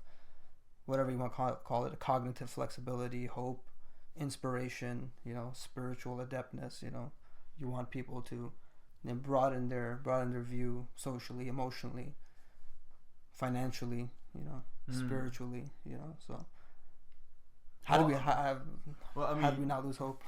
whatever you want to call it, a cognitive flexibility, hope, inspiration, spiritual adeptness. You want people to broaden their view socially, emotionally, financially, spiritually, so how do we not lose hope?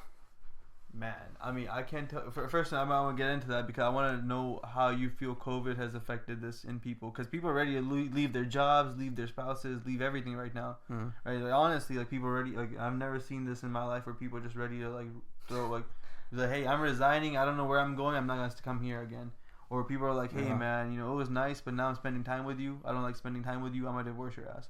Man, I mean, I can't tell. First, I'm gonna get into that because I want to know how you feel COVID has affected this in people. Because people are ready to leave their jobs, leave their spouses, leave everything right now. Right? Like, honestly, like people are ready. Like I've never seen this in my life where people are just ready to like throw like, hey, I'm resigning. I don't know where I'm going. I'm not gonna come here again. Or people are like, hey, man, you know, it was nice, but now I'm spending time with you. I don't like spending time with you. I'm gonna divorce your ass.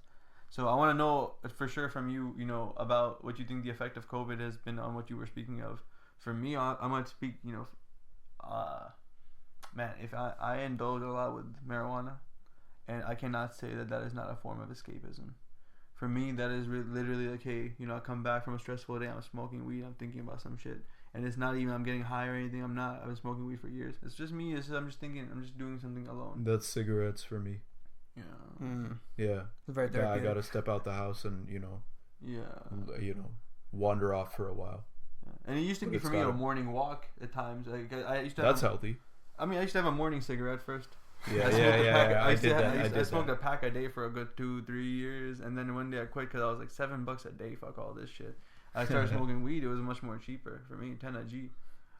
So I want to know for sure from you, you know, about what you think the effect of COVID has been on what you were speaking of. For me, I'm going to speak, you know, man, if I indulge a lot with marijuana, and I cannot say that is not a form of escapism. For me, that is literally like, hey, you know, I come back from a stressful day, I'm smoking weed, I'm thinking about some shit. And it's not even I'm getting high or anything, I'm not. I've been smoking weed for years. It's just me, I'm just thinking, I'm just doing something alone. That's cigarettes for me. Yeah. Yeah. Very yeah, I got to step out the house and, you know, wander off for a while. And it used to be for me a morning walk at times. Like I used to. That's healthy. I mean, I used to have a morning cigarette first. Yeah, I smoked a pack a day for a good 2-3 years, and then one day I quit because I was like $7 a day. Fuck all this shit. I started smoking weed. It was much more cheaper for me, 10 a G.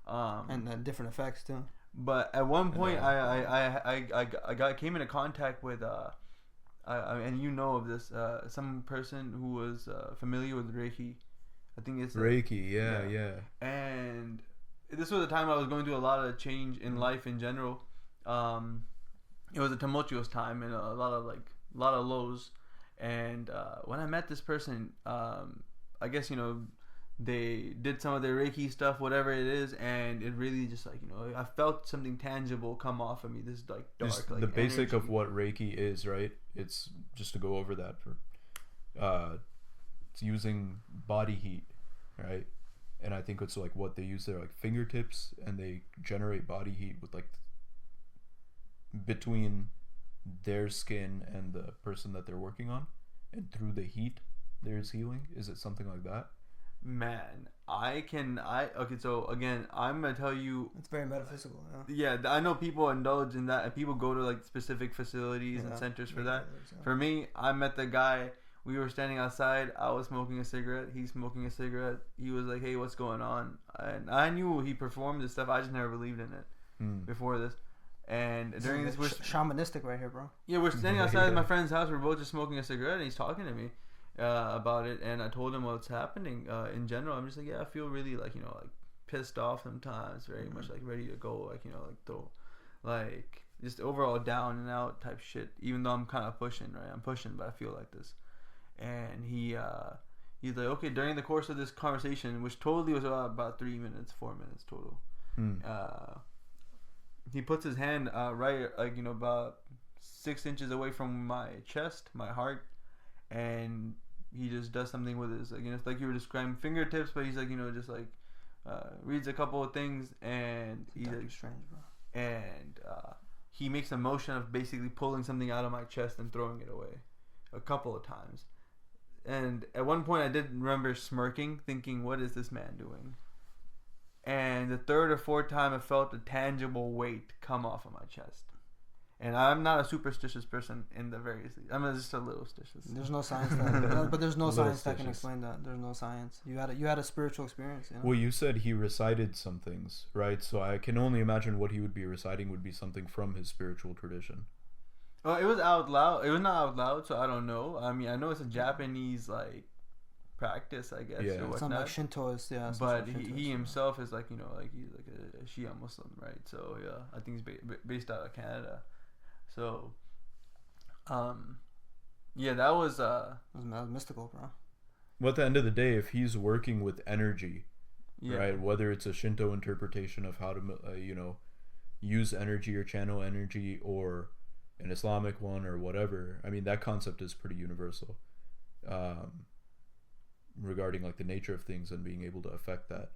And different effects too. But at one point, I came into contact with and you know of this some person who was familiar with Reiki. I think it's Reiki, yeah. And this was a time I was going through a lot of change in life in general. It was a tumultuous time and a lot of lows. And when I met this person, I guess, you know, they did some of their Reiki stuff, whatever it is, and it really just like, you know, I felt something tangible come off of me. This like dark, like the basic energy. of what Reiki is, right? It's just to go over that for. It's using body heat, right? And I think it's like what they use their like fingertips, and they generate body heat with like between their skin and the person that they're working on, and through the heat there's healing. Is it something like that? Man, okay, so again, I'm gonna tell you, it's very metaphysical. Yeah, I know people indulge in that, and people go to like specific facilities and centers for that. For me, I met the guy. We were standing outside. I was smoking a cigarette. He's smoking a cigarette. He was like, "Hey, what's going on?" And I knew he performed this stuff. I just never believed in it before this. And during this, we're shamanistic right here, bro. Yeah, we're standing outside my friend's house. We're both just smoking a cigarette, and he's talking to me about it. And I told him what's happening in general. I'm just like, yeah, I feel really like, you know, like pissed off sometimes. Very much like ready to go, like, you know, like throw, like just overall down and out type shit. Even though I'm kind of pushing, right? I'm pushing, but I feel like this. And he's like, okay, during the course of this conversation, which totally was about 4 minutes total, he puts his hand right, like, you know, about 6 inches away from my chest, my heart, and he just does something with his, like, you know, it's like you were describing fingertips, but he's like, you know, just like reads a couple of things, and he's like, strange, bro. And he makes a motion of basically pulling something out of my chest and throwing it away a couple of times. And at one point I did remember smirking, thinking, what is this man doing? And the third or fourth time I felt a tangible weight come off of my chest. And I'm not a superstitious person in the very least. I'm just a little stitious. There's no science that, but there's no science that can explain that. There's no science. You had a spiritual experience. You know? Well, you said he recited some things, right? So I can only imagine what he would be reciting would be something from his spiritual tradition. Well, it was out loud. It was not out loud, so I don't know. I mean, I know it's a Japanese like practice, I guess. Yeah, or some like Shintoist, yeah. But he himself is like, you know, like he's like a Shia Muslim, right? So yeah, I think he's based out of Canada. So, yeah, that was mystical, bro. Well, at the end of the day, if he's working with energy, right? Whether it's a Shinto interpretation of how to, you know, use energy or channel energy, or an Islamic one or whatever. I mean, that concept is pretty universal, regarding like the nature of things and being able to affect that.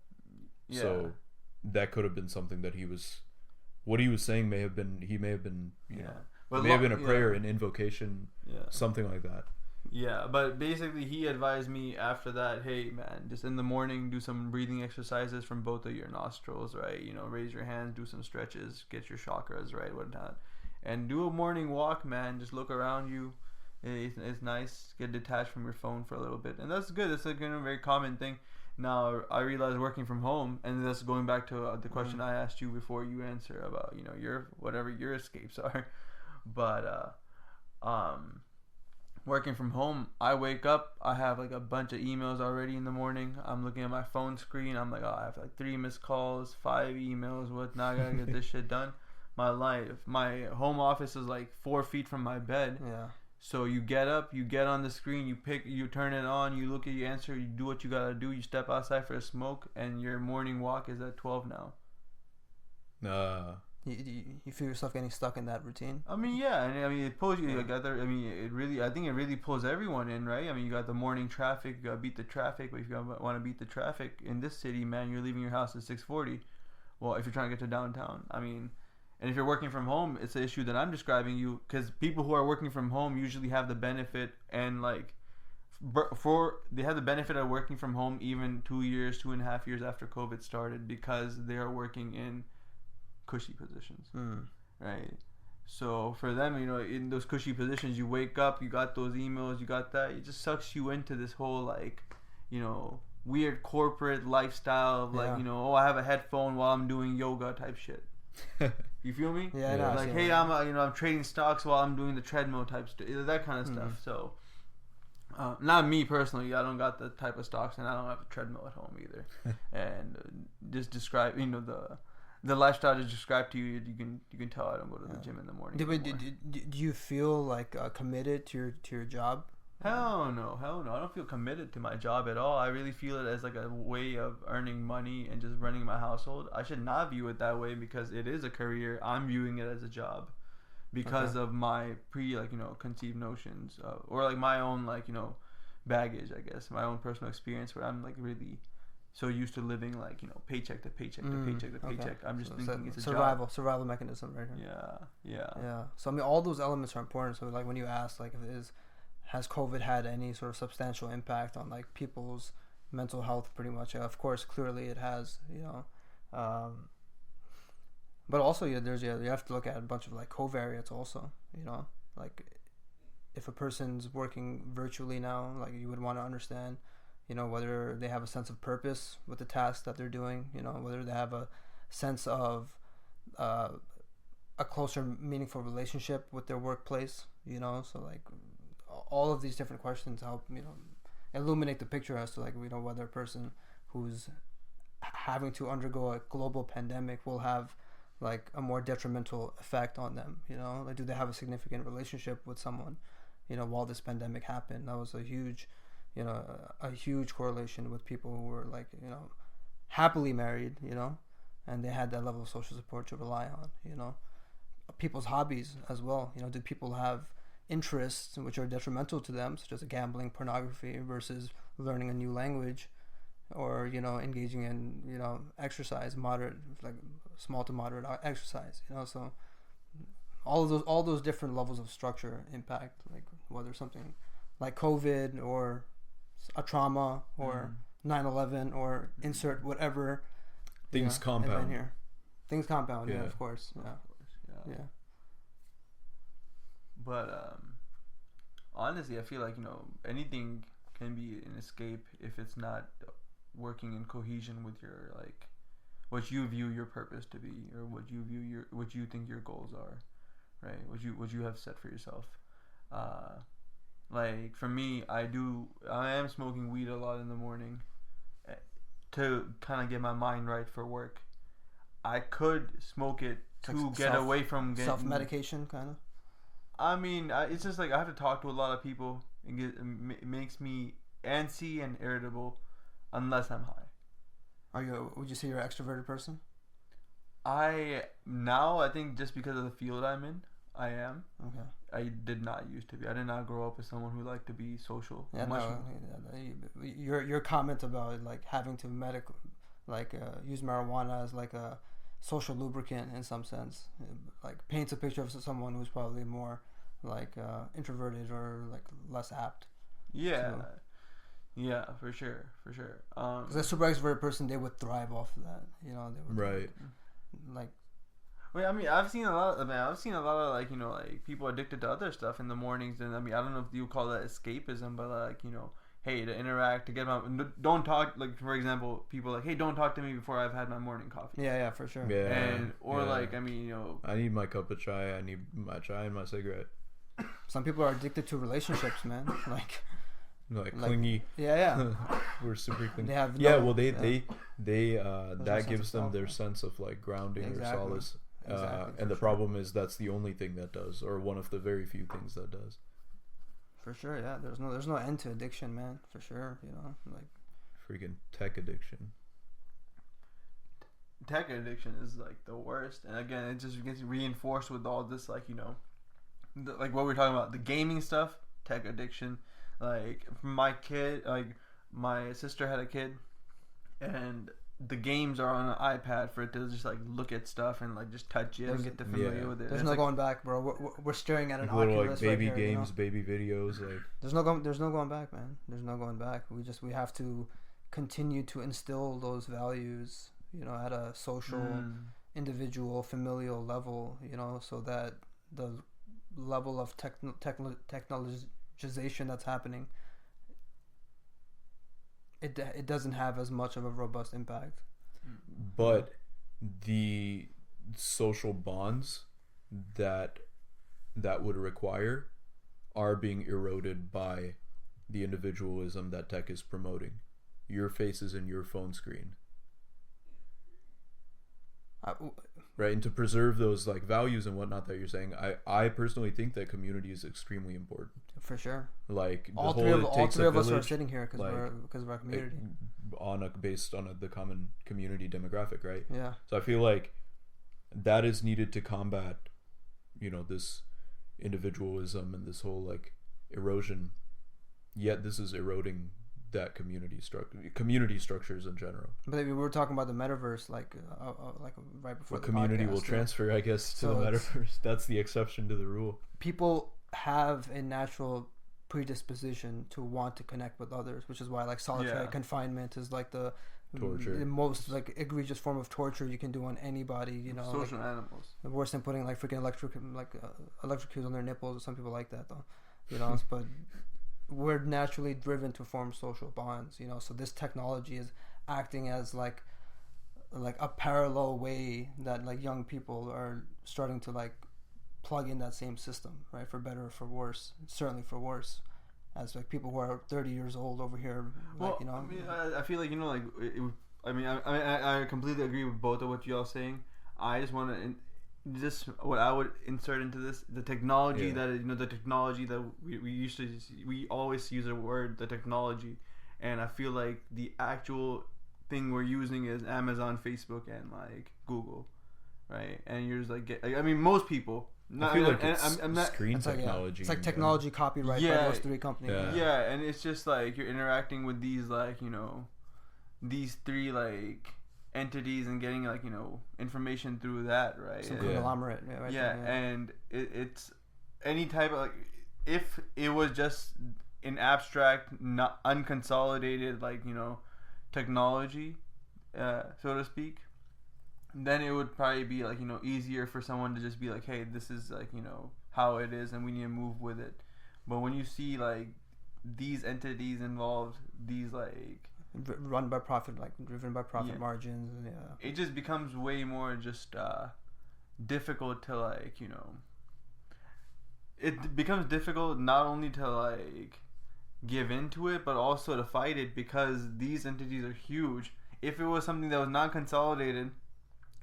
Yeah. So that could have been something that what he was saying may have been, you know, but may have been a prayer, an invocation, something like that. Yeah, but basically he advised me after that, hey man, just in the morning do some breathing exercises from both of your nostrils, right? You know, raise your hands, do some stretches, get your chakras right, whatnot. And do a morning walk, man. Just look around you. It's nice. Get detached from your phone for a little bit. And that's good. It's a very common thing. Now I realize working from home, and that's going back to the question I asked you before you answer about your whatever your escapes are, but working from home, I wake up, I have like a bunch of emails already in the morning. I'm looking at my phone screen. I'm like, oh, I have like 3 missed calls, 5 emails. What now? I gotta get this shit done. My home office is like 4 feet from my bed. Yeah. So you get up, you get on the screen, you turn it on, you look at your answer, you do what you gotta do, you step outside for a smoke, and your morning walk is at 12 now. You feel yourself getting stuck in that routine? I mean, yeah, and I mean it pulls you. I think it really pulls everyone in, right? I mean, you got the morning traffic, you gotta beat the traffic, but if you want to beat the traffic in this city, man, you're leaving your house at 6:40. Well, if you're trying to get to downtown, I mean. And if you're working from home, it's an issue that I'm describing you, because people who are working from home usually have the benefit and they have the benefit of working from home even 2.5 years after COVID started, because they are working in cushy positions, right? So for them, in those cushy positions, you wake up, you got those emails, you got that, it just sucks you into this whole weird corporate lifestyle of I have a headphone while I'm doing yoga type shit. You feel me? Yeah. No, like, hey, I'm trading stocks while I'm doing the treadmill type that kind of stuff. So, not me personally. I don't got the type of stocks, and I don't have a treadmill at home either. And just describe, the lifestyle just described to you. You can tell I don't go to the gym in the morning. Do you feel like committed to your job? Hell no. I don't feel committed to my job at all. I really feel it as like a way of earning money and just running my household. I should not view it that way, because it is a career. I'm viewing it as a job because of my conceived notions or like my own baggage, I guess, my own personal experience, where I'm like really so used to living paycheck to paycheck to paycheck to paycheck. I'm just thinking it's a survival mechanism right here. Yeah. So I mean, all those elements are important. So like when you ask has COVID had any sort of substantial impact on people's mental health? Pretty much, of course, clearly it has. But also, you have to look at a bunch of covariates also. Like if a person's working virtually now, you would want to understand, whether they have a sense of purpose with the task that they're doing. Whether they have a sense of a closer, meaningful relationship with their workplace. So all of these different questions help illuminate the picture as to whether a person who's having to undergo a global pandemic will have a more detrimental effect on them. Do they have a significant relationship with someone while this pandemic happened? That was a huge correlation with people who were happily married, and they had that level of social support to rely on. People's hobbies as well. Do people have interests which are detrimental to them, such as gambling, pornography, versus learning a new language, or engaging in exercise, moderate, small to moderate exercise. So all those different levels of structure impact whether something like COVID or a trauma or 9/11 or insert whatever things compound here. Things compound, yeah, of course. Yeah. But honestly, I feel like anything can be an escape if it's not working in cohesion with your what you view your purpose to be, or what you think your goals are, right? What you have set for yourself. For me, I am smoking weed a lot in the morning to kind of get my mind right for work. I could smoke it to get away from self-medication, kind of. I mean, it's just I have to talk to a lot of people. It makes me antsy and irritable unless I'm high. Would you say you're an extroverted person? I think just because of the field I'm in, I am. Okay. I did not used to be. I did not grow up as someone who liked to be social. Yeah, your comment about having to use marijuana as a social lubricant in some sense, paints a picture of someone who's probably more introverted or less apt. Yeah. Yeah, for sure. Because a super extroverted person, they would thrive off of that. They would, right. Wait, I mean, I've seen a lot of people addicted to other stuff in the mornings, and I mean, I don't know if you call that escapism, but hey, to interact, to get my, don't talk, like, for example, people like, hey, don't talk to me before I've had my morning coffee. Yeah, for sure. Yeah. And, or like, I mean, you know, I need my cup of chai, I need my chai and my cigarette. Some people are addicted to relationships, man. Like clingy. Yeah. We're super clingy. They have that gives them their sense of like grounding or solace. And the problem is that's the only thing that does, or one of the very few things that does. For sure, yeah. There's no end to addiction, man. For sure, you know, like freaking tech addiction. Tech addiction is like the worst, and again, it just gets reinforced with all this, like, you know, like what we're talking about, the gaming stuff, tech addiction. Like my kid, like my sister had a kid, and the games are on an iPad for it to just like look at stuff and like just touch it and get familiar with it. There's no going back, bro. We're staring at an little Oculus like baby right here, games, baby videos. Like there's no going back, man. There's no going back. We have to continue to instill those values, you know, at a social, individual, familial level, you know, so that the level of technologization that's happening, it doesn't have as much of a robust impact. But the social bonds that would require are being eroded by the individualism that tech is promoting. Your face is in your phone screen. Right, and to preserve those like values and whatnot that you're saying, I personally think that community is extremely important. For sure. Like all three of us are sitting here because of our community. Based on the common community demographic, right? Yeah. So I feel like that is needed to combat, you know, this individualism and this whole like erosion. Yet this is eroding that community structures in general. But we were talking about the metaverse, like right before. The community will transfer, I guess, to the metaverse. That's the exception to the rule. People have a natural predisposition to want to connect with others, which is why like solitary confinement is like the most like egregious form of torture you can do on anybody. You know, social animals. Worse than putting like freaking electric on their nipples, or some people like that though. You know, but we're naturally driven to form social bonds, you know, so this technology is acting as like a parallel way that like young people are starting to like plug in that same system, right, for better or for worse. Certainly for worse, as like people who are 30 years old over here, like, you know. I mean, I feel like, you know, like I completely agree with both of what y'all saying. I just want to just what I would insert into this, the technology that, you know, the technology that we always use the word, the technology, and I feel like the actual thing we're using is Amazon, Facebook, and like Google, right? And you're just like, I mean, most people. I feel like it's screen technology. It's like technology copyright by those three companies. Yeah, and it's just like you're interacting with these like, you know, these three like entities and getting like, you know, information through that, right? Some conglomerate, and it's any type of like, if it was just an abstract, not unconsolidated, like, you know, technology, so to speak, then it would probably be like, you know, easier for someone to just be like, hey, this is like, you know, how it is and we need to move with it. But when you see like these entities involved, these like run by profit, like driven by profit margins, it just becomes way more just difficult to like, you know, it becomes difficult not only to like give into it but also to fight it, because these entities are huge. If it was something that was not consolidated,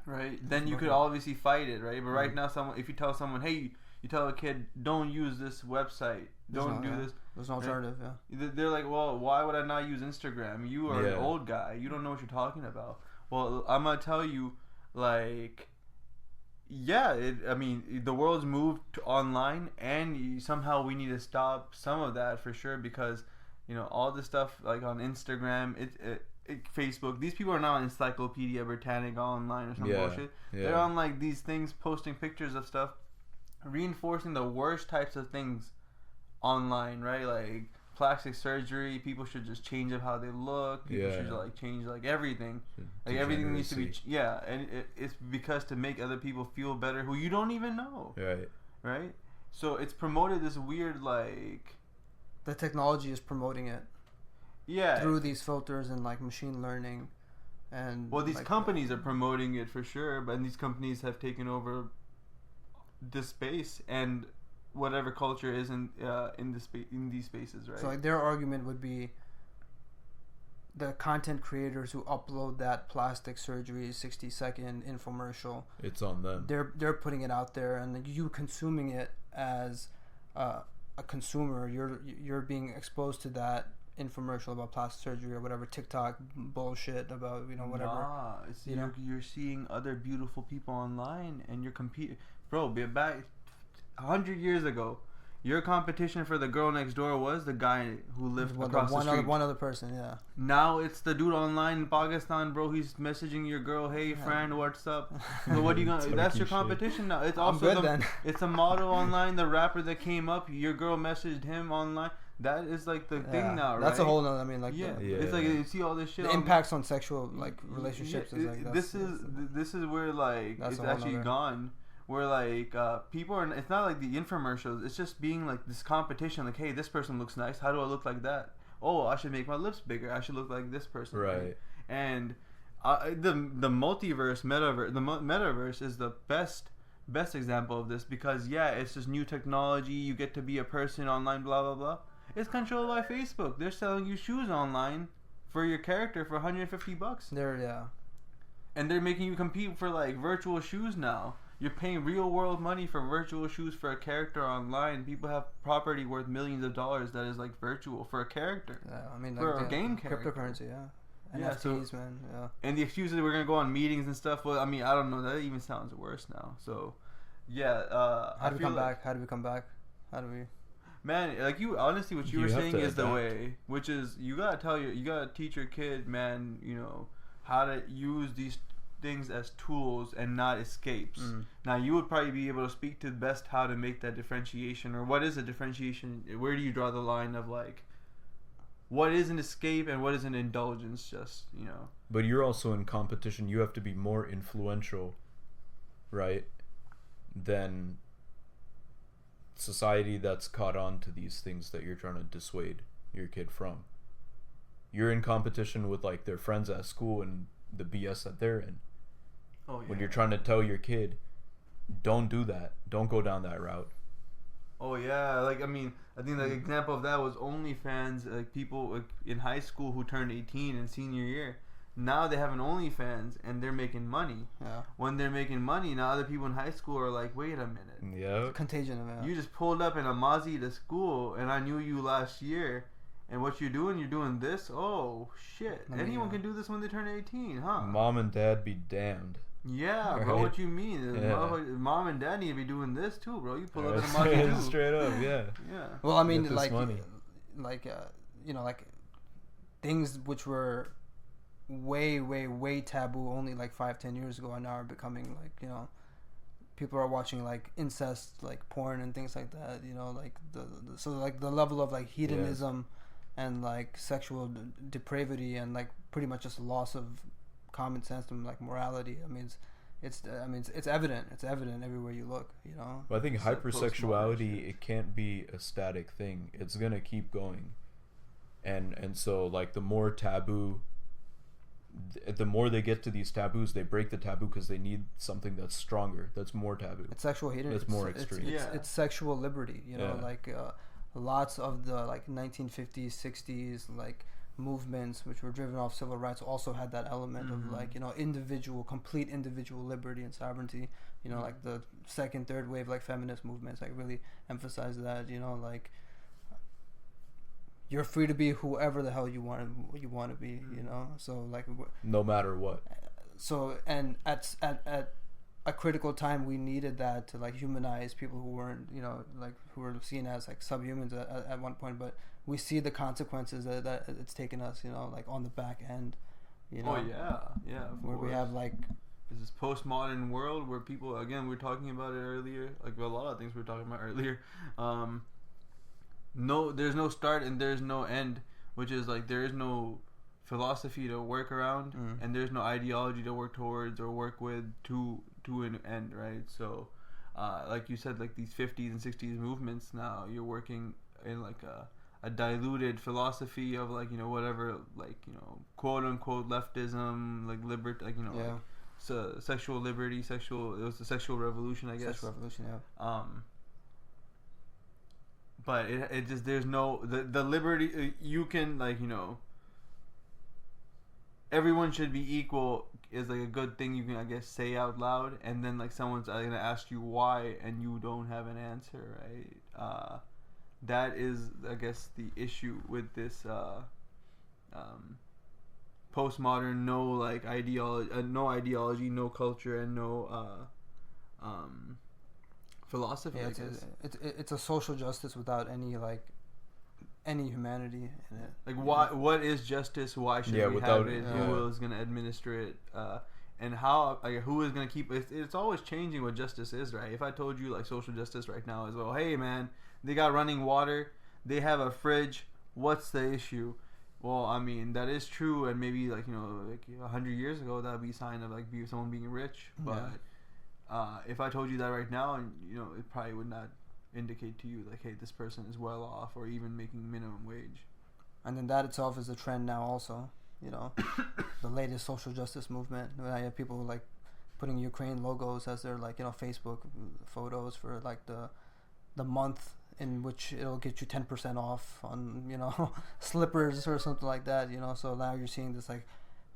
right, then you could obviously fight it, right? But right now, if you tell someone, hey, you tell a kid, don't use this website, don't do this. There's an alternative, They're like, well, why would I not use Instagram? You are an old guy. You don't know what you're talking about. Well, I'm going to tell you, like, I mean, the world's moved to online, and somehow we need to stop some of that for sure, because, you know, all this stuff, like on Instagram, Facebook, these people are not on Encyclopedia Britannica online or some bullshit. They're on like these things, posting pictures of stuff, reinforcing the worst types of things online, right? Like plastic surgery, people should just change up how they look. People should like change like everything. Like everything needs to be and it's because to make other people feel better who you don't even know. Right? So it's promoted this weird like, the technology is promoting it. through these filters and like machine learning. And well, these like, companies are promoting it for sure, but these companies have taken over this space and whatever culture is in these spaces, right? So like their argument would be the content creators who upload that plastic surgery 60-second infomercial. It's on them. They're putting it out there, and you consuming it as a consumer, you're being exposed to that infomercial about plastic surgery or whatever TikTok bullshit about whatever. Nah, it's, you're seeing other beautiful people online, and you're competing. Bro, back 100 years ago, your competition for the girl next door was the guy who lived across the street. One other person, yeah. Now it's the dude online in Pakistan, bro. He's messaging your girl, "Hey friend, what's up?" So what are you gonna? That's your competition now. It's also it's a model online. The rapper that came up, your girl messaged him online. That is like the thing now, right? That's a whole nother. I mean, like it's like you see all this shit. The impacts on sexual like relationships. Yeah, is like this is where like it's actually gone. Where like people are, it's not like the infomercials. It's just being like this competition. Like, hey, this person looks nice. How do I look like that? Oh, I should make my lips bigger. I should look like this person. Right. And the multiverse, metaverse, the metaverse is the best example of this because it's just new technology. You get to be a person online. Blah blah blah. It's controlled by Facebook. They're selling you shoes online for your character for $150. And they're making you compete for like virtual shoes now. You're paying real world money for virtual shoes for a character online. People have property worth millions of dollars that is like virtual for a character. Yeah, I mean, for like a game character. Cryptocurrency, NFTs, man. Yeah. And the excuse that we're gonna go on meetings and stuff. Well, I mean, I don't know. That even sounds worse now. So, how do we come back? How do we? Man, like honestly, what you were saying is the way. Which is you gotta teach your kid, man. How to use these things as tools and not escapes. Now you would probably be able to speak to best how to make that differentiation, or what is a differentiation, where do you draw the line of like what is an escape and what is an indulgence, but you're also in competition. You have to be more influential, right, than society that's caught on to these things that you're trying to dissuade your kid from. You're in competition with like their friends at school and the BS that they're in. When you're trying to tell your kid, don't do that, don't go down that route. Like I mean, I think the example of that was OnlyFans. Like people like, in high school who turned 18 in senior year, now they have an OnlyFans and they're making money. When they're making money, now other people in high school are like, wait a minute. Yeah. Contagion of it. You just pulled up in a Mozzie to school, and I knew you last year. And what you're doing this? Oh, shit. Anyone can do this when they turn 18, huh? Mom and dad be damned. Yeah, bro, what you mean? Mom and dad need to be doing this too, bro. You pull up in a Mozzie straight up, yeah. Well, I mean, like things which were way taboo only like 5-10 years ago, and now are becoming like, people are watching like incest, like porn and things like that, like so like the level of like hedonism and like sexual depravity and like pretty much just loss of common sense and like morality. I mean, it's evident. It's evident everywhere you look. Well, I think hypersexuality, it can't be a static thing. It's gonna keep going, and so like the more taboo, the more they get to these taboos, they break the taboo because they need something that's stronger, that's more taboo. It's sexual hedonism. That's more extreme. It's sexual liberty. Like lots of the like 1950s, 60s like movements which were driven off civil rights also had that element of like complete individual liberty and sovereignty. Like the second, third wave like feminist movements like really emphasize that. Like you're free to be whoever the hell you want to be. So like no matter what. So and at a critical time we needed that to like humanize people who weren't like who were seen as like subhumans at one point, but we see the consequences that it's taken us like on the back end where we have like this postmodern world where people, again, we were talking about it earlier, like a lot of things we were talking about earlier, there's no start and there's no end, which is like there is no philosophy to work around and there's no ideology to work towards or work with to an end, right? So like you said, like these 50s and 60s movements, now you're working in like a diluted philosophy of like, you know, whatever, like, you know, quote unquote leftism, like like, you know, like, so sexual liberty, it was the sexual revolution, I guess. Sexual revolution, yeah. But it just, there's no the liberty, you can, like, you know, everyone should be equal is like a good thing you can, I guess, say out loud, and then like someone's gonna ask you why and you don't have an answer, right? That is, I guess, the issue with this postmodern, no like ideology, no culture, and no philosophy. Yeah, it's a social justice without any humanity in it. Like, what is justice? Why should we have it? Who is gonna administer it? And how? Like, who is gonna keep it? It's always changing what justice is, right? If I told you like social justice right now is, well, hey man, they got running water, they have a fridge. What's the issue? Well, I mean, that is true, and maybe like, you know, like 100 years ago that would be a sign of like someone being rich. But if I told you that right now, and you know, it probably would not indicate to you like, hey, this person is well off or even making minimum wage. And then that itself is a trend now also, you know. The latest social justice movement, I have people like putting Ukraine logos as their, like, you know, Facebook photos for like the month in which it'll get you 10% off on, you know, slippers or something like that, you know. So now you're seeing this like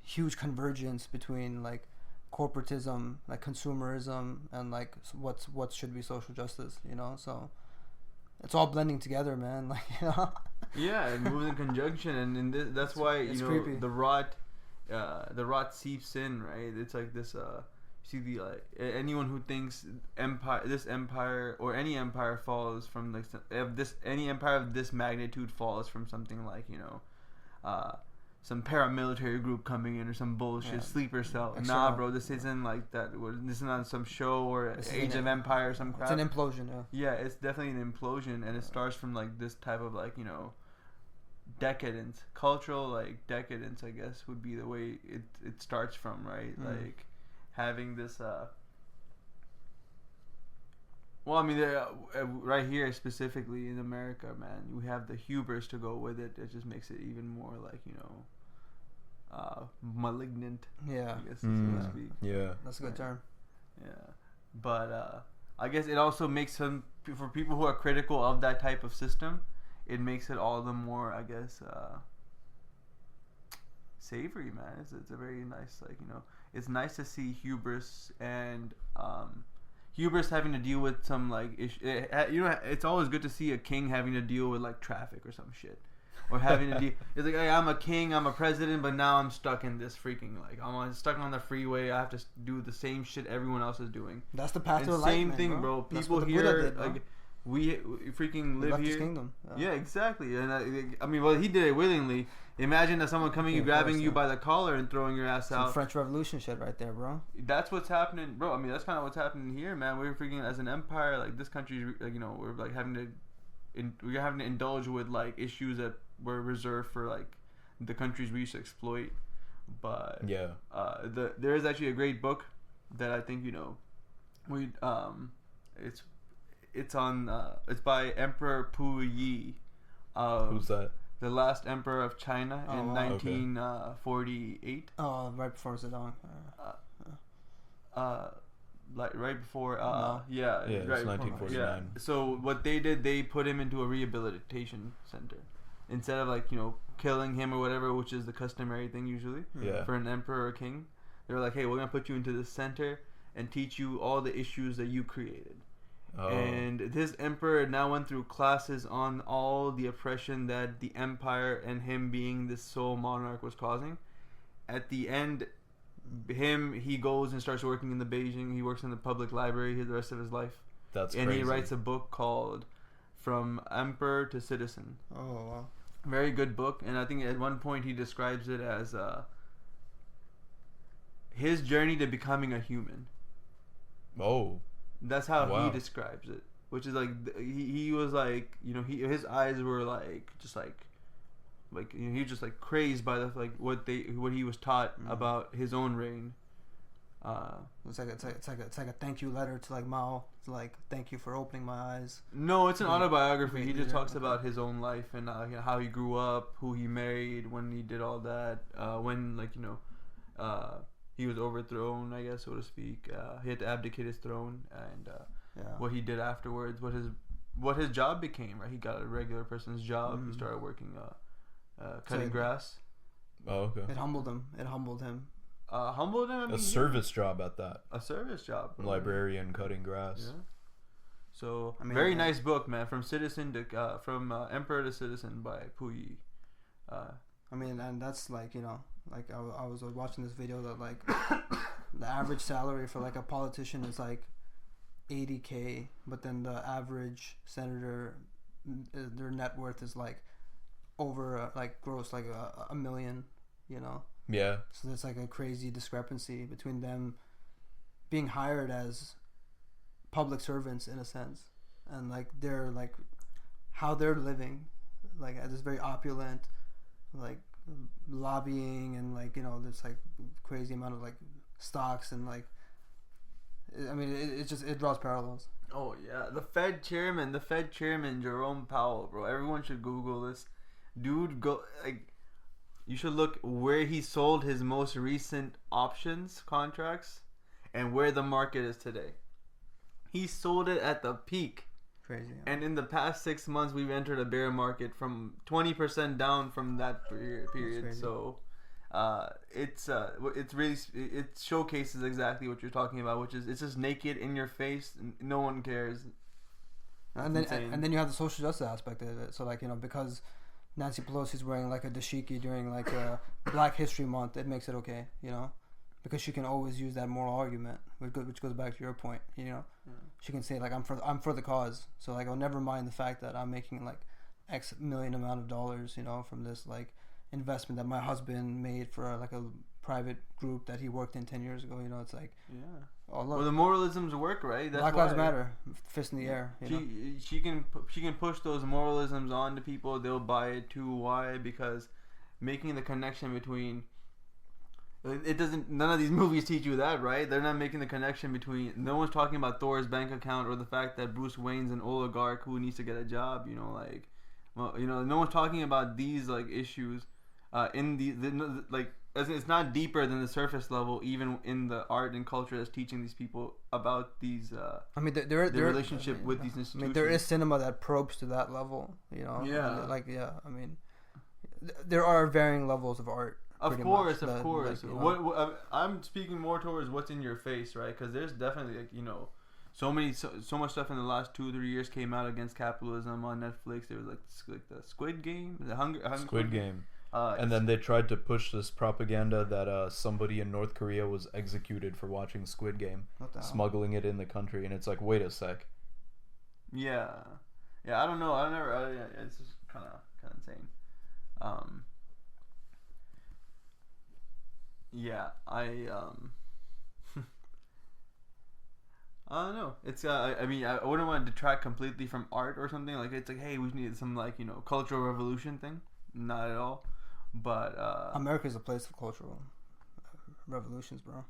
huge convergence between like corporatism, like consumerism, and like what should be social justice, you know. So it's all blending together, man. Like, you know. Yeah, it moves in conjunction, and that's why, you know, creepy. The rot seeps in, right? It's like this. See, the anyone who thinks this empire or any empire falls from like any empire of this magnitude falls from something like, you know, some paramilitary group coming in or some bullshit sleeper cell. Nah, bro, this isn't like that. This isn't on some show or Age of Empire or some crap. It's an implosion, Yeah, it's definitely an implosion, and it starts from like this type of like, you know, decadence, cultural like decadence, I guess would be the way it starts from, right? Like having this. Well, I mean, right here specifically in America, man, we have the hubris to go with it. It just makes it even more like, you know, malignant. Yeah, I guess so to speak. Yeah, that's a good term. Yeah, but I guess it also makes for people who are critical of that type of system, it makes it all the more, I guess, savory, man. It's a very nice, like, you know, it's nice to see hubris and hubris having to deal with some like issue. You know, it's always good to see a king having to deal with like traffic or some shit, or having to deal. It's like, hey, I'm a king, I'm a president, but now I'm stuck in this freaking, like, I'm stuck on the freeway. I have to do the same shit everyone else is doing. That's the path to Same enlightenment, thing, bro. People here, like, we freaking live here. Kingdom. Yeah, exactly. And I mean, well, he did it willingly. Imagine that someone coming and grabbing you by the collar and throwing your ass out. French Revolution shit right there, bro. That's what's happening, bro. I mean, that's kind of what's happening here, man. We're freaking, as an empire, like, this country's, like, you know, we're like having to indulge with like issues that were reserved for like the countries we used to exploit. But yeah, there is actually a great book that I think, you know, it's by Emperor Puyi. Who's that? The last emperor of China in 1948. Oh, right before Zedong. Like right before. No. Yeah, it's right 1949. Yeah. So what they did, they put him into a rehabilitation center instead of, like, you know, killing him or whatever, which is the customary thing usually for an emperor or king. They were like, hey, we're gonna put you into this center and teach you all the issues that you created. Oh. And this emperor now went through classes on all the oppression that the empire and him being this sole monarch was causing. At the end, he goes and starts working in the Beijing. He works in the public library the rest of his life. That's and crazy. He writes a book called From Emperor to Citizen. Oh, wow. Very good book. And I think at one point he describes it as his journey to becoming a human. Oh. That's how he describes it, which is like he was like, you know, his eyes were like just like you know, he was just like crazed by the like what he was taught about his own reign, It's like a thank you letter to like Mao. It's like, thank you for opening my eyes. No, it's an autobiography. He just talks about his own life and how he grew up, who he married, when he did all that, when he was overthrown, I guess, so to speak. He had to abdicate his throne, and what he did afterwards, what his job became. Right, he got a regular person's job. He started working cutting grass. Oh, okay. It humbled him. Humbled him. I mean, a service job at that. A service job. Bro. Librarian cutting grass. Yeah. So very nice book, man. From citizen to emperor to citizen by Puyi. I mean, and that's like, you know, like I was watching this video that like the average salary for like a politician is like $80K, but then the average senator, their net worth is like over like gross like a million, you know. Yeah. So there's like a crazy discrepancy between them being hired as public servants in a sense, and like they're like how they're living, like at this very opulent, like lobbying and like, you know, there's like crazy amount of like stocks and like, I mean, it draws parallels. Oh yeah, the Fed chairman Jerome Powell, bro. Everyone should Google this dude. You should look where he sold his most recent options contracts and where the market is today. He sold it at the peak. Crazy. Yeah. And in the past 6 months, we've entered a bear market from 20% down from that period. So, it showcases exactly what you're talking about, which is it's just naked in your face. And no one cares. And then you have the social justice aspect of it. So like, you know, because Nancy Pelosi's wearing like a dashiki during like Black History Month, it makes it okay, you know, because she can always use that moral argument, which goes back to your point, you know. Yeah. She can say like I'm for the cause, so like I'll never mind the fact that I'm making like X million amount of dollars, you know, from this like investment that my husband made for like a private group that he worked in 10 years ago, you know. It's like, yeah. Oh, look. Well, the moralisms work, right? That's Black Lives Matter, fist in the air. She can push those moralisms onto people. They'll buy it too. Why? Because making the connection between it doesn't. None of these movies teach you that, right? They're not making the connection between. No one's talking about Thor's bank account or the fact that Bruce Wayne's an oligarch who needs to get a job. You know, like, well, you know, no one's talking about these like issues. In the like. It's not deeper than the surface level, even in the art and culture that's teaching these people about these. I mean, their relationship with these institutions. I mean, there is cinema that probes to that level, you know. Yeah. Like, yeah. I mean, there are varying levels of art. Of course. Like, what I'm speaking more towards what's in your face, right? Because there's definitely, like, you know, so much stuff in the last 2-3 years came out against capitalism on Netflix. There was like the Squid Game, Squid Game. And then they tried to push this propaganda that somebody in North Korea was executed for watching Squid Game, smuggling it in the country, and it's like, wait a sec. Yeah, I don't know. It's just kind of insane. Yeah, I don't know. It's I mean, I wouldn't want to detract completely from art or something. Like, it's like, hey, we need some, like, you know, cultural revolution thing. Not at all. But America is a place of cultural revolutions, bro.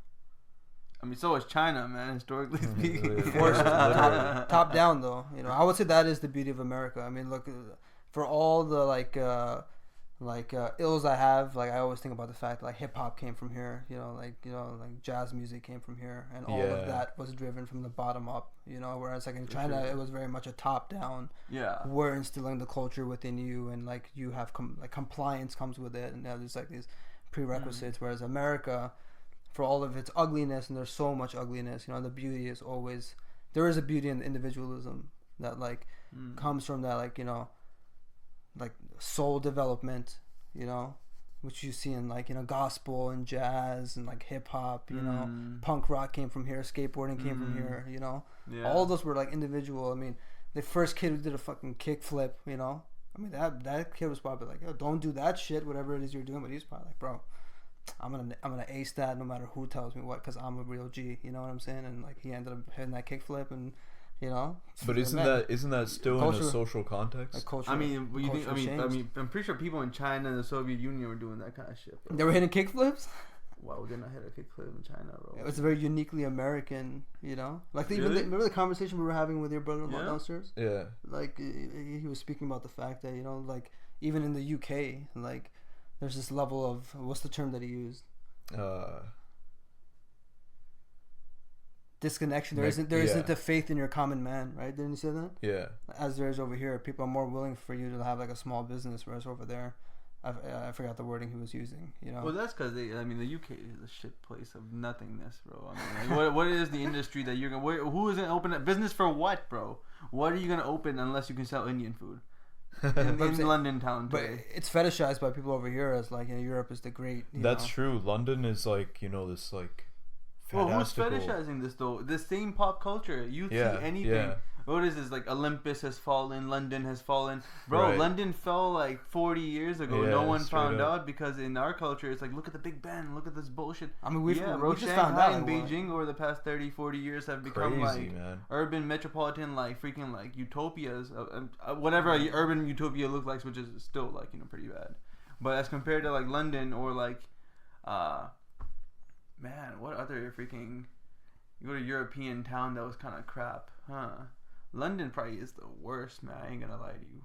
I mean, so is China, man. Historically speaking, of course, top down though. You know, I would say that is the beauty of America. I mean, look, for all the ills I have, like, I always think about the fact that, like, hip hop came from here. You know, like jazz music came from here, and all of that was driven from the bottom up. You know, whereas like in China, it was very much a top down. Yeah, we're instilling the culture within you, and like you have compliance comes with it, and there's like these prerequisites. Whereas America, for all of its ugliness, and there's so much ugliness, you know, the beauty is always there is a beauty in individualism that like comes from that, like, you know, like soul development, you know, which you see in, like, you know, gospel and jazz and like hip hop, you know, punk rock came from here, skateboarding came from here, you know. All those were like individual. I mean, the first kid who did a fucking kickflip, you know, I mean, that kid was probably like, yo, don't do that shit, whatever it is you're doing. But he's probably like, bro, I'm gonna ace that no matter who tells me what, because I'm a real G, you know what I'm saying? And like he ended up hitting that kickflip, and you know. But isn't that still in a social context? Like culture, I mean, I'm pretty sure people in China and the Soviet Union were doing that kind of shit, bro. They were hitting kickflips. Why would they not hit a kickflip in China, bro? It's very uniquely American, you know. Like Really? remember the conversation we were having with your brother-in-law downstairs? Yeah. Like he was speaking about the fact that, you know, like even in the UK, like there's this level of, what's the term that he used? Disconnection. There isn't the faith in your common man, right? Didn't you say that? Yeah. As there is over here, people are more willing for you to have like a small business, whereas over there, I forgot the wording he was using. You know. Well, that's because the UK is a shit place of nothingness, bro. I mean, like, what is the industry that you're gonna? Who is gonna open a business for what, bro? What are you gonna open unless you can sell Indian food in London town today? But it's fetishized by people over here as like, you know, Europe is the great. That's true. London is like, you know, this like. Well, who's fetishizing this though? The same pop culture. You see anything. Yeah. What is this? Like Olympus has fallen, London has fallen. Bro, right. London fell like 40 years ago. No one found out because in our culture, it's like, look at the Big Ben, look at this bullshit. I mean, we just Shanghai found out and Beijing over the past 30, 40 years have become like urban metropolitan, like freaking like utopias. Whatever urban utopia looks like, which is still like, you know, pretty bad. But as compared to like London or like, man, what other freaking, you go to a European town that was kind of crap, huh? London probably is the worst, man. I ain't gonna lie to you.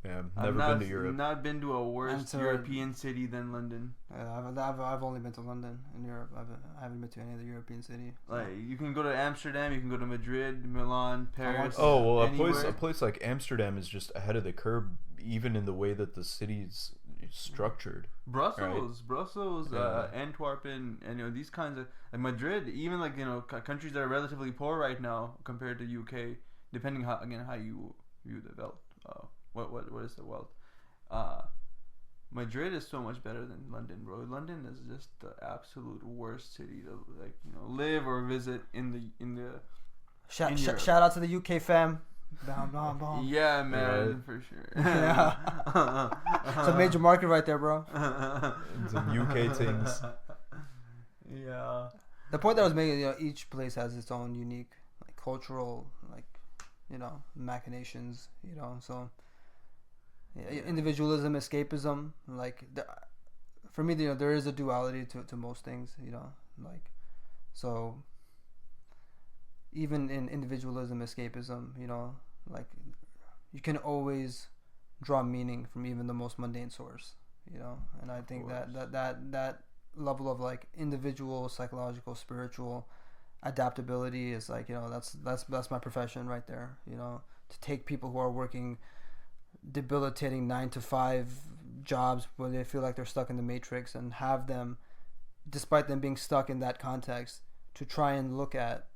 Yeah, I've never been to Europe. Not been to a worse European city than London. I've only been to London in Europe. I haven't been to any other European city. So. Like, you can go to Amsterdam, you can go to Madrid, Milan, Paris. Oh well, a place like Amsterdam is just ahead of the curve, even in the way that the city's structured. Brussels, Antwerpen, and you know, these kinds of, like Madrid, even like, you know, countries that are relatively poor right now compared to UK, depending how you view the wealth. What is the wealth? Madrid is so much better than London, bro. London is just the absolute worst city to, like, you know, live or visit in the. Shout out to the UK fam. Bam. Yeah, man, for sure. Yeah. It's a major market right there, bro. Some UK things. Yeah. The point that I was making, you know, each place has its own unique, like, cultural, like, you know, machinations, you know, so individualism, escapism, like, for me, you know, there is a duality to most things, you know, like, so even in individualism, escapism, you know, like, you can always draw meaning from even the most mundane source, you know, and I think that level of, like, individual, psychological, spiritual adaptability is, like, you know, that's my profession right there, you know, to take people who are working debilitating 9-to-5 jobs where they feel like they're stuck in the matrix and have them, despite them being stuck in that context, to try and look at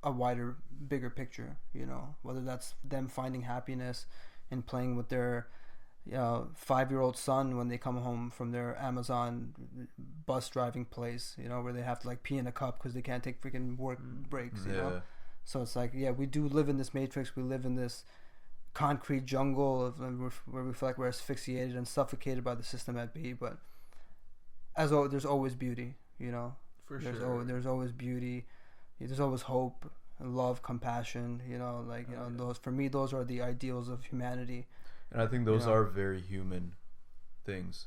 a wider, bigger picture, you know, whether that's them finding happiness in playing with their 5-year-old son when they come home from their Amazon bus driving place, you know, where they have to, like, pee in a cup because they can't take freaking work breaks, you know. So it's like, yeah, we do live in this matrix, we live in this concrete jungle of where we feel like we're asphyxiated and suffocated by the system at B, but there's always beauty, you know. There's always beauty. There's always hope, love, compassion, you know, like, you know, those, for me, those are the ideals of humanity. And I think those are very human things.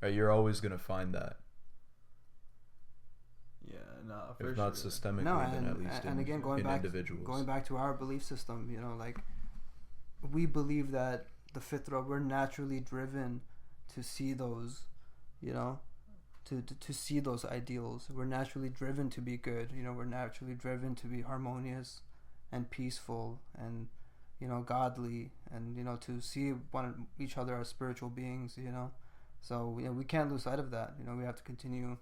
Right? You're always going to find that. Yeah, no, if not systemically, then at least individuals. Going back to our belief system, you know, like, we believe that the fitra, we're naturally driven to see those, you know, to see those ideals. We're naturally driven to be good, you know, we're naturally driven to be harmonious and peaceful and, you know, godly, and, you know, to see each other as spiritual beings, you know. So, you know, we can't lose sight of that. You know, we have to continue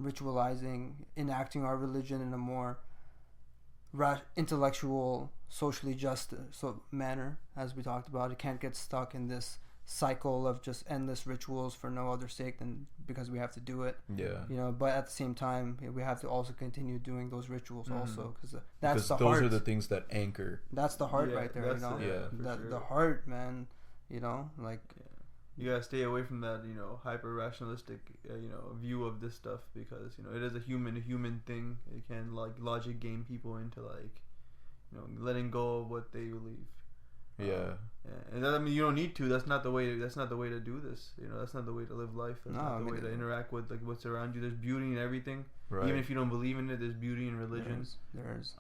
ritualizing, enacting our religion in a more intellectual, socially just manner, as we talked about. It can't get stuck in this cycle of just endless rituals for no other sake than because we have to do it. Yeah. You know, but at the same time, we have to also continue doing those rituals also, because that's the heart. Those are the things that anchor. That's the heart right there, you know. The heart, man. You know, like. Yeah. You gotta stay away from that, you know, hyper rationalistic, you know, view of this stuff, because, you know, it is a human thing. It can, like, logic game people into, like, you know, letting go of what they believe. Yeah. And that, I mean, you don't need to. That's not the way. That's not the way to do this. You know, that's not the way to live life. That's not the way to interact with like what's around you. There's beauty in everything. Right. Even if you don't believe in it, there's beauty in religion. There's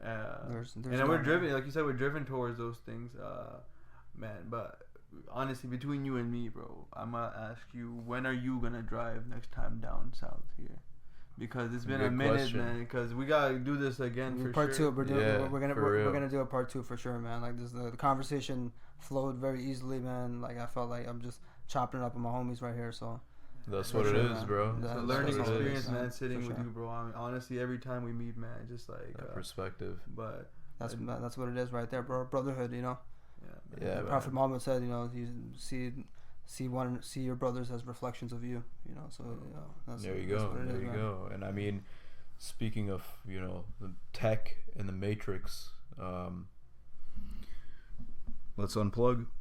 and we're driven, like you said, we're driven towards those things, man. But honestly, between you and me, bro, I'm gonna ask you, when are you gonna drive next time down south here? Because it's been a minute, man. Because we gotta do this again for part sure. 2. We're gonna do a part 2 for sure, man. Like this, the conversation flowed very easily, man. Like I felt like I'm just chopping it up with my homies right here. So that's what it is, man. Bro. It's a learning experience, man. Sitting with you, bro. I mean, honestly, every time we meet, man, just like that perspective. But that's what it is right there, bro. Brotherhood, you know. Yeah. Prophet Muhammad said, you know, you see your brothers as reflections of you, you know. So you know, there you go. And I mean, speaking of, you know, the tech and the matrix, let's unplug.